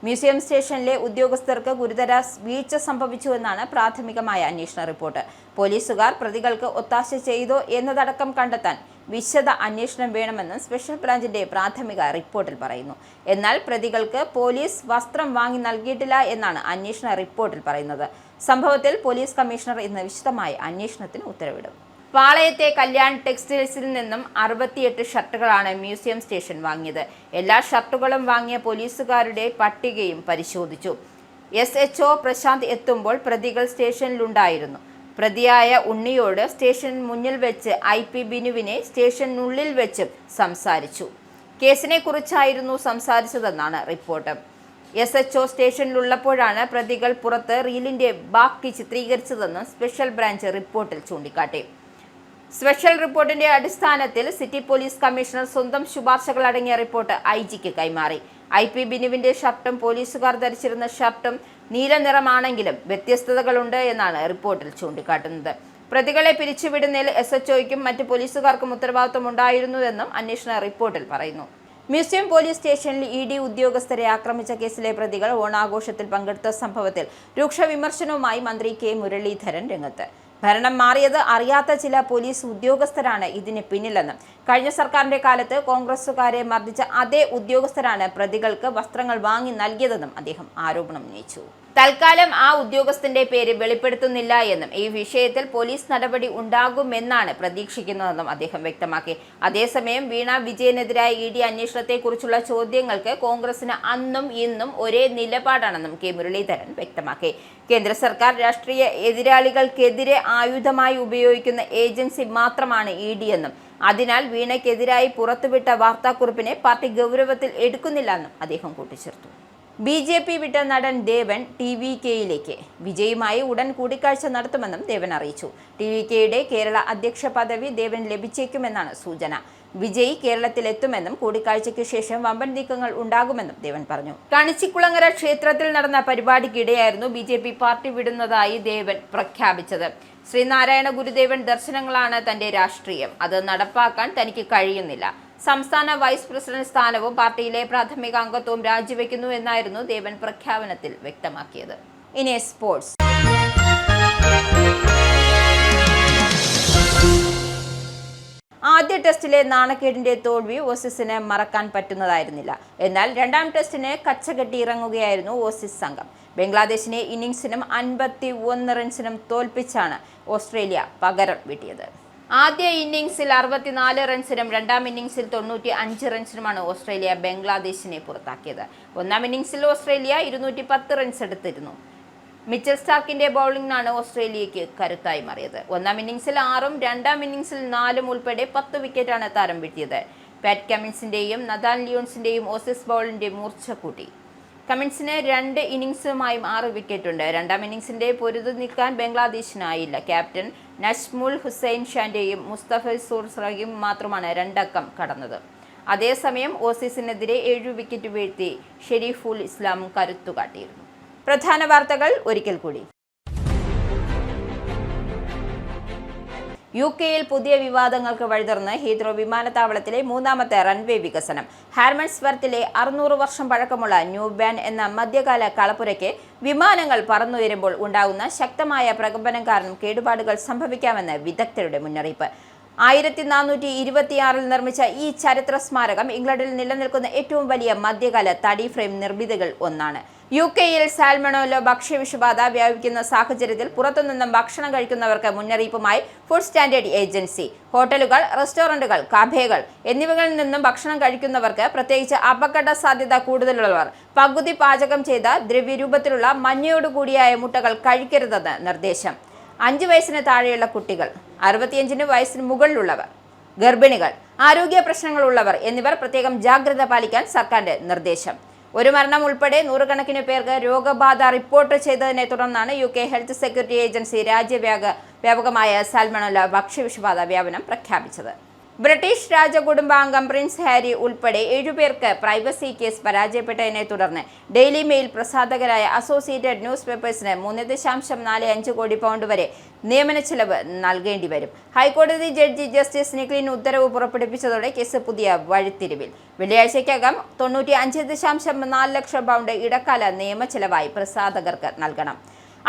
മ്യൂസിയം സ്റ്റേഷനിലെ ഉദ്യോഗസ്ഥർക്ക് ഗുരുതര വീഴ്ച സംഭവിച്ചുവെന്നാണ് പ്രാഥമികമായ അന്വേഷണ റിപ്പോർട്ട്. പോലീസുകാർ പ്രതികൾക്ക് ഒത്താശ ചെയ്തോ എന്നതടക്കം കണ്ടെത്താൻ വിശദ അന്വേഷണം വേണമെന്ന് സ്പെഷ്യൽ ബ്രാഞ്ചിന്റെ പ്രാഥമിക റിപ്പോർട്ടിൽ പറയുന്നു. എന്നാൽ പ്രതികൾക്ക് പോലീസ് വസ്ത്രം വാങ്ങി നൽകിയിട്ടില്ല എന്നാണ് അന്വേഷണ റിപ്പോർട്ടിൽ പറയുന്നത്. സംഭവത്തിൽ പോലീസ് കമ്മീഷണർ ഇന്ന് വിശദമായ അന്വേഷണത്തിന് ഉത്തരവിടും. പാളയത്തെ കല്യാൺ ടെക്സ്റ്റൈൽസിൽ നിന്നും 68 ഷർട്ടുകളാണ് മ്യൂസിയം സ്റ്റേഷൻ വാങ്ങിയത്. എല്ലാ ഷർട്ടുകളും വാങ്ങിയ പോലീസുകാരുടെ പട്ടികയും പരിശോധിച്ചു. SHO പ്രശാന്ത് എത്തുമ്പോൾ പ്രതികൾ സ്റ്റേഷനിലുണ്ടായിരുന്നു. പ്രതിയായ ഉണ്ണിയോട് സ്റ്റേഷന് മുന്നിൽ വെച്ച് IP ബിനുവിനെ സ്റ്റേഷനുള്ളിൽ വെച്ച് സംസാരിച്ചു. കേസിനെ കുറിച്ചായിരുന്നു സംസാരിച്ചതെന്നാണ് റിപ്പോർട്ട്. SHO സ്റ്റേഷനിലുള്ളപ്പോഴാണ് പ്രതികൾ പുറത്ത് റീലിന്റെ ബാക്കി ചിത്രീകരിച്ചതെന്ന് സ്പെഷ്യൽ ബ്രാഞ്ച് റിപ്പോർട്ടിൽ ചൂണ്ടിക്കാട്ടി. സ്പെഷ്യൽ റിപ്പോർട്ടിന്റെ അടിസ്ഥാനത്തിൽ സിറ്റി പോലീസ് കമ്മീഷണർ സ്വന്തം ശുപാർശകൾ അടങ്ങിയ റിപ്പോർട്ട് IG-ക്ക് കൈമാറി. IP ബിനുവിന്റെ ഷർട്ടും പോലീസുകാർ ധരിച്ചിരുന്ന ഷർട്ടും നീല നിറമാണെങ്കിലും വ്യത്യസ്തതകളുണ്ട് എന്നാണ് റിപ്പോർട്ടിൽ ചൂണ്ടിക്കാട്ടുന്നത്. പ്രതികളെ പിരിച്ചുവിടുന്നതിൽ SHOയ്ക്കും മറ്റ് പോലീസുകാർക്കും ഉത്തരവാദിത്വം ഉണ്ടായിരുന്നുവെന്നും അന്വേഷണ റിപ്പോർട്ടിൽ പറയുന്നു. മ്യൂസിയം പോലീസ് സ്റ്റേഷനിൽ ED ഉദ്യോഗസ്ഥരെ ആക്രമിച്ച കേസിലെ പ്രതികൾ ഓണാഘോഷത്തിൽ പങ്കെടുത്ത സംഭവത്തിൽ രൂക്ഷ വിമർശനവുമായി മന്ത്രി K മുരളീധരൻ രംഗത്ത്. ഭരണം മാറിയത് അറിയാത്ത ചില പോലീസ് ഉദ്യോഗസ്ഥരാണ് ഇതിന് പിന്നിലെന്നും കഴിഞ്ഞ സർക്കാരിന്റെ കാലത്ത് കോൺഗ്രസുകാരെ മർദ്ദിച്ച അതേ ഉദ്യോഗസ്ഥരാണ് പ്രതികൾക്ക് വസ്ത്രങ്ങൾ വാങ്ങി നൽകിയതെന്നും അദ്ദേഹം ആരോപണം ഉന്നയിച്ചു. തൽക്കാലം ആ ഉദ്യോഗസ്ഥന്റെ പേര് വെളിപ്പെടുത്തുന്നില്ല എന്നും ഈ വിഷയത്തിൽ പോലീസ് നടപടി ഉണ്ടാകുമെന്നാണ് പ്രതീക്ഷിക്കുന്നതെന്നും അദ്ദേഹം വ്യക്തമാക്കി. അതേസമയം വീണ വിജയനെതിരായ ED അന്വേഷണത്തെക്കുറിച്ചുള്ള ചോദ്യങ്ങൾക്ക് കോൺഗ്രസിന് അന്നും ഇന്നും ഒരേ നിലപാടാണെന്നും K മുരളീധരൻ വ്യക്തമാക്കി. കേന്ദ്ര സർക്കാർ രാഷ്ട്രീയ എതിരാളികൾക്കെതിരെ ആയുധമായി ഉപയോഗിക്കുന്ന ഏജൻസി മാത്രമാണ് ED എന്നും അതിനാൽ വീണയ്ക്കെതിരായി പുറത്തുവിട്ട വാർത്താക്കുറിപ്പിനെ പാർട്ടി ഗൗരവത്തിൽ എടുക്കുന്നില്ലെന്നും അദ്ദേഹം കൂട്ടിച്ചേർത്തു. BJP വിട്ട നടൻ ദേവൻ TVKയിലേക്ക് വിജയുമായി ഉടൻ കൂടിക്കാഴ്ച നടത്തുമെന്നും ദേവൻ അറിയിച്ചു. TVKയുടെ കേരള അധ്യക്ഷ പദവി ദേവൻ ലഭിച്ചേക്കുമെന്നാണ് സൂചന. വിജയ് കേരളത്തിലെത്തുമെന്നും കൂടിക്കാഴ്ചയ്ക്ക് ശേഷം വമ്പൻ നീക്കങ്ങൾ ഉണ്ടാകുമെന്നും ദേവൻ പറഞ്ഞു. കണിച്ചിക്കുളങ്ങര ക്ഷേത്രത്തിൽ നടന്ന പരിപാടിക്കിടെയായിരുന്നു BJP പാർട്ടി വിടുന്നതായി ദേവൻ പ്രഖ്യാപിച്ചത്. ശ്രീനാരായണ ഗുരുദേവൻ ദർശനങ്ങളാണ് തന്റെ രാഷ്ട്രീയം. അത് നടപ്പാക്കാൻ തനിക്ക് കഴിയുന്നില്ല. സംസ്ഥാന വൈസ് പ്രസിഡന്റ് സ്ഥാനവും പാർട്ടിയിലെ പ്രാഥമിക അംഗത്വവും രാജിവെക്കുന്നു എന്നായിരുന്നു ദേവൻ പ്രഖ്യാപനത്തിൽ വ്യക്തമാക്കിയത്. ഇനി സ്പോർട്സ്. ആദ്യ ടെസ്റ്റിലെ നാണക്കേടിന്റെ തോൽവി ഓസീസിന് മറക്കാൻ പറ്റുന്നതായിരുന്നില്ല. എന്നാൽ രണ്ടാം ടെസ്റ്റിന് കച്ചകെട്ടി ഇറങ്ങുകയായിരുന്നു ഓസീസ് സംഘം. ബംഗ്ലാദേശിനെ ഇന്നിംഗ്സിനും 51 റൺസിനും തോൽപ്പിച്ചാണ് ഓസ്ട്രേലിയ പകരം വീട്ടിയത്. ആദ്യ ഇന്നിംഗ്സിൽ 64 റൺസിനും രണ്ടാം ഇന്നിംഗ്സിൽ 95 റൺസിനുമാണ് ഓസ്ട്രേലിയ ബംഗ്ലാദേശിനെ പുറത്താക്കിയത്. ഒന്നാം ഇന്നിംഗ്സിൽ ഓസ്ട്രേലിയ 210 റൺസ് എടുത്തിരുന്നു. മിച്ചൽ സ്റ്റാർക്കിന്റെ ബൗളിംഗാണ് ഓസ്ട്രേലിയയ്ക്ക് കരുത്തായി മാറിയത്. ഒന്നാം ഇന്നിംഗ്സിൽ 6ഉം രണ്ടാം ഇന്നിംഗ്സിൽ 4ഉം ഉൾപ്പെടെ 10 വിക്കറ്റാണ് താരം വീഴ്ത്തിയത്. പാറ്റ് കമ്മിൻസിന്റെയും നഥാൻ ലിയോൺസിന്റെയും ഓസീസ് ബൗളിന്റെ മൂർച്ച കൂട്ടി. കമ്മിൻസിന് 2 ഇന്നിംഗ്സുമായും 6 വിക്കറ്റുണ്ട്. രണ്ടാം ഇന്നിംഗ്സിന്റെ പൊരുതു നിൽക്കാൻ ബംഗ്ലാദേശിനായില്ല. ക്യാപ്റ്റൻ നജ്മുൽ ഹുസൈൻ ഷാന്റെയും മുസ്തഫിസുർ റഹീം മാത്രമാണ് 2 അക്കം കടന്നത്. അതേസമയം ഓസീസിനെതിരെ 7 വിക്കറ്റ് വീഴ്ത്തി ഷെരീഫുൽ ഇസ്ലാം കരുത്തുകാട്ടിയിരുന്നു. പ്രധാന വാർത്തകൾ ഒരിക്കൽ കൂടി. UK-യിൽ പുതിയ വിവാദങ്ങൾക്ക് വഴിതുറന്ന് ഹീത്രോ വിമാനത്താവളത്തിലെ 3ാമത്തെ റൺവേ വികസനം. ഹാർമൺസ്വർത്തിലെ 600 വർഷം പഴക്കമുള്ള ന്യൂ ബാൻ എന്ന മധ്യകാല കളപ്പുരയ്ക്ക് വിമാനങ്ങൾ പറന്നുയരുമ്പോൾ ഉണ്ടാകുന്ന ശക്തമായ പ്രകമ്പനം കാരണം കേടുപാടുകൾ സംഭവിക്കാമെന്ന് വിദഗ്ധരുടെ മുന്നറിയിപ്പ്. 1426-ൽ നിർമ്മിച്ച ഈ ചരിത്ര സ്മാരകം ഇംഗ്ലണ്ടിൽ നിലനിൽക്കുന്ന ഏറ്റവും വലിയ മധ്യകാല തടി ഫ്രെയിം നിർമ്മിതികൾ ഒന്നാണ്. UK-യിൽ സാൽമണോല ഭക്ഷ്യവിഷബാധ വ്യാപിക്കുന്ന സാഹചര്യത്തിൽ പുറത്തുനിന്നും ഭക്ഷണം കഴിക്കുന്നവർക്ക് മുന്നറിയിപ്പുമായി ഫുഡ് സ്റ്റാൻഡേർഡ് ഏജൻസി. ഹോട്ടലുകൾ, റെസ്റ്റോറന്റുകൾ, കഫേകൾ എന്നിവകളിൽ നിന്നും ഭക്ഷണം കഴിക്കുന്നവർക്ക്, പ്രത്യേകിച്ച് അപകട സാധ്യത കൂടുതലുള്ളവർ, പകുതി പാചകം ചെയ്ത ദ്രവ്യരൂപത്തിലുള്ള മഞ്ഞയോടുകൂടിയായ മുട്ടകൾ കഴിക്കരുതെന്ന് നിർദ്ദേശം. 5 വയസ്സിന് താഴെയുള്ള കുട്ടികൾ, 65 വയസ്സിന് മുകളിലുള്ളവർ, ഗർഭിണികൾ, ആരോഗ്യ പ്രശ്നങ്ങളുള്ളവർ എന്നിവർ പ്രത്യേകം ജാഗ്രത പാലിക്കാൻ സർക്കാരിന്റെ നിർദ്ദേശം. ഒരു മരണം ഉൾപ്പെടെ 100 കണക്കിന് പേർക്ക് രോഗബാധ റിപ്പോർട്ട് ചെയ്തതിനെ തുടർന്നാണ് UK ഹെൽത്ത് സെക്യൂരിറ്റി ഏജൻസി രാജ്യവ്യാപകമായ സാൽമണോല ഭക്ഷ്യവിഷബാധ വ്യാപനം പ്രഖ്യാപിച്ചത്. ബ്രിട്ടീഷ് രാജകുടുംബാംഗം പ്രിൻസ് ഹാരി ഉൾപ്പെടെ 7 പേർക്ക് പ്രൈവസി കേസ് പരാജയപ്പെട്ടതിനെ തുടർന്ന് ഡെയിലി മെയിൽ പ്രസാധകരായ അസോസിയേറ്റഡ് ന്യൂസ് പേപ്പേഴ്സിന് 3.45 കോടി പൗണ്ട് വരെ നിയമന ചെലവ് നൽകേണ്ടി വരും. ഹൈക്കോടതി ജഡ്ജി ജസ്റ്റിസ് നിക്ലിൻ ഉത്തരവ് പുറപ്പെടുവിച്ചതോടെ കേസ് പുതിയ വഴിത്തിരിവിൽ. വെള്ളിയാഴ്ചയ്ക്കകം 95.4 ലക്ഷം പൗണ്ട് ഇടക്കാല നിയമ ചെലവായി പ്രസാധകർക്ക് നൽകണം.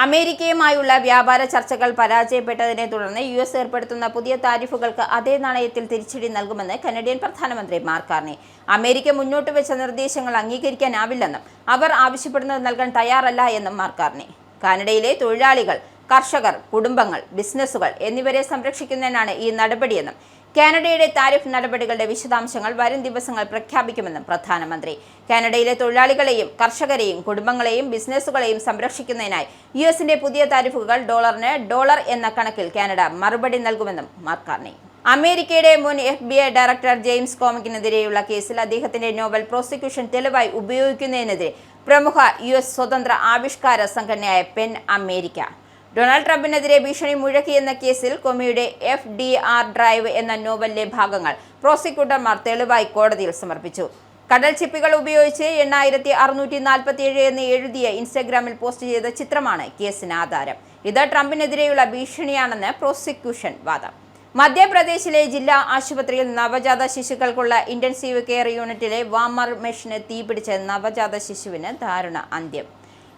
അമേരിക്കയുമായുള്ള വ്യാപാര ചർച്ചകൾ പരാജയപ്പെട്ടതിനെ തുടർന്ന് US ഏർപ്പെടുത്തുന്ന പുതിയ താരിഫുകൾക്ക് അതേ നാണയത്തിൽ തിരിച്ചടി നൽകുമെന്ന് കനഡിയൻ പ്രധാനമന്ത്രി മാർക്ക് കാർണി. അമേരിക്ക മുന്നോട്ട് വെച്ച നിർദ്ദേശങ്ങൾ അംഗീകരിക്കാനാവില്ലെന്നും അവർ ആവശ്യപ്പെടുന്നത് നൽകാൻ തയ്യാറല്ല എന്നും മാർക്ക് കാർണി. കാനഡയിലെ തൊഴിലാളികൾ, കർഷകർ, കുടുംബങ്ങൾ, ബിസിനസ്സുകൾ എന്നിവരെ സംരക്ഷിക്കുന്നതിനാണ് ഈ നടപടിയെന്നും കാനഡയുടെ താരിഫ് നടപടികളുടെ വിശദാംശങ്ങൾ വരും ദിവസങ്ങൾ പ്രഖ്യാപിക്കുമെന്നും പ്രധാനമന്ത്രി. കാനഡയിലെ തൊഴിലാളികളെയും കർഷകരെയും കുടുംബങ്ങളെയും ബിസിനസ്സുകളെയും സംരക്ഷിക്കുന്നതിനായി USന്റെ പുതിയ താരിഫുകൾ ഡോളറിന് $1 എന്ന കണക്കിൽ കാനഡ മറുപടി നൽകുമെന്നും മാർക്ക് കാർണി. അമേരിക്കയുടെ മുൻ FBI ഡയറക്ടർ ജെയിംസ് കോമിക്കിനെതിരെയുള്ള കേസിൽ അദ്ദേഹത്തിന്റെ നോവൽ പ്രോസിക്യൂഷൻ തെളിവായി ഉപയോഗിക്കുന്നതിനെതിരെ പ്രമുഖ US സ്വതന്ത്ര ആവിഷ്കാര സംഘടനയായ പെൻ അമേരിക്ക ഡൊണാൾഡ് ട്രംപിനെതിരെ ഭീഷണി മുഴക്കിയെന്ന കേസിൽ കൊമിയുടെ FDR ഡ്രൈവ് എന്ന നോവലിലെ ഭാഗങ്ങൾ പ്രോസിക്യൂട്ടർമാർ തെളിവായി കോടതിയിൽ സമർപ്പിച്ചു. കടൽ ചിപ്പികൾ ഉപയോഗിച്ച് 8647 എന്ന് എഴുതിയ ഇൻസ്റ്റഗ്രാമിൽ പോസ്റ്റ് ചെയ്ത ചിത്രമാണ് കേസിന് ആധാരം. ഇത് ട്രംപിനെതിരെയുള്ള ഭീഷണിയാണെന്ന് പ്രോസിക്യൂഷൻ വാദം. മധ്യപ്രദേശിലെ ജില്ലാ ആശുപത്രിയിൽ നവജാത ശിശുക്കൾക്കുള്ള ഇന്റൻസീവ് കെയർ യൂണിറ്റിലെ വാമർ മെഷീന് തീപിടിച്ച് നവജാത ശിശുവിന് ദാരുണ അന്ത്യം.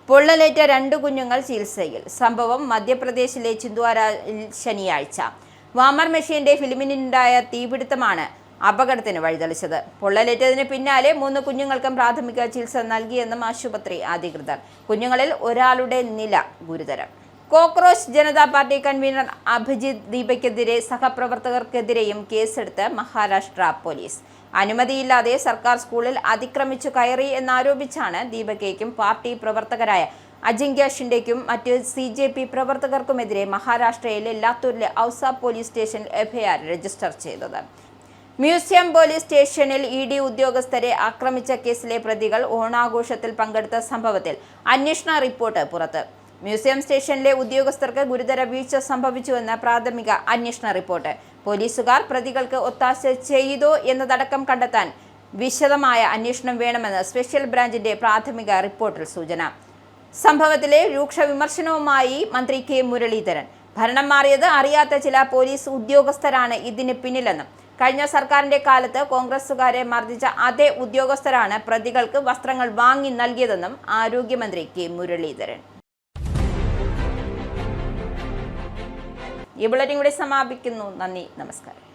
പൊള്ളലേറ്റ 2 കുഞ്ഞുങ്ങൾ ചികിത്സയിൽ. സംഭവം മധ്യപ്രദേശിലെ ചിന്ദ്വാരയിൽ ശനിയാഴ്ച. വാമർ മെഷീന്റെ ഫിലിമിനുണ്ടായ തീപിടുത്തമാണ് അപകടത്തിന് വഴിതെളിച്ചത്. പൊള്ളലേറ്റതിന് പിന്നാലെ 3 കുഞ്ഞുങ്ങൾക്കും പ്രാഥമിക ചികിത്സ നൽകിയെന്നും ആശുപത്രി അധികൃതർ. കുഞ്ഞുങ്ങളിൽ ഒരാളുടെ നില ഗുരുതരം. Cockroach Janata party convener Abhijit ദീപയ്ക്കെതിരെ സഹപ്രവർത്തകർക്കെതിരെയും കേസെടുത്ത് മഹാരാഷ്ട്ര പോലീസ്. അനുമതിയില്ലാതെ സർക്കാർ സ്കൂളിൽ അതിക്രമിച്ചു കയറി എന്നാരോപിച്ചാണ് ദീപകയ്ക്കും പാർട്ടി പ്രവർത്തകരായ അജിങ്ക്യ ഷിൻഡെയ്ക്കും മറ്റ് CJP പ്രവർത്തകർക്കുമെതിരെ മഹാരാഷ്ട്രയിലെ ലാത്തൂരിലെ ഔസ പോലീസ് സ്റ്റേഷനിൽ FIR രജിസ്റ്റർ ചെയ്തത്. മ്യൂസിയം പോലീസ് സ്റ്റേഷനിൽ ED ഉദ്യോഗസ്ഥരെ ആക്രമിച്ച കേസിലെ പ്രതികൾ ഓണാഘോഷത്തിൽ പങ്കെടുത്ത സംഭവത്തിൽ അന്വേഷണ റിപ്പോർട്ട് പുറത്ത്. മ്യൂസിയം സ്റ്റേഷനിലെ ഉദ്യോഗസ്ഥർക്ക് ഗുരുതര വീഴ്ച സംഭവിച്ചുവെന്ന പ്രാഥമിക അന്വേഷണ റിപ്പോർട്ട്. പോലീസുകാർ പ്രതികൾക്ക് ഒത്താശ ചെയ്തോ എന്നതടക്കം കണ്ടെത്താൻ വിശദമായ അന്വേഷണം വേണമെന്ന് സ്പെഷ്യൽ ബ്രാഞ്ചിന്റെ പ്രാഥമിക റിപ്പോർട്ടിൽ സൂചന. സംഭവത്തിലെ രൂക്ഷ വിമർശനവുമായി മന്ത്രി K മുരളീധരൻ. ഭരണം മാറിയത് അറിയാത്ത ചില പോലീസ് ഉദ്യോഗസ്ഥരാണ് ഇതിന് പിന്നിലെന്നും കഴിഞ്ഞ സർക്കാരിന്റെ കാലത്ത് കോൺഗ്രസുകാരെ മർദ്ദിച്ച അതേ ഉദ്യോഗസ്ഥരാണ് പ്രതികൾക്ക് വസ്ത്രങ്ങൾ വാങ്ങി നൽകിയതെന്നും ആരോഗ്യമന്ത്രി K മുരളീധരൻ. ഈ ബുള്ളറ്റിൻ കൂടി സമാപിക്കുന്നു. നന്ദി, നമസ്കാരം.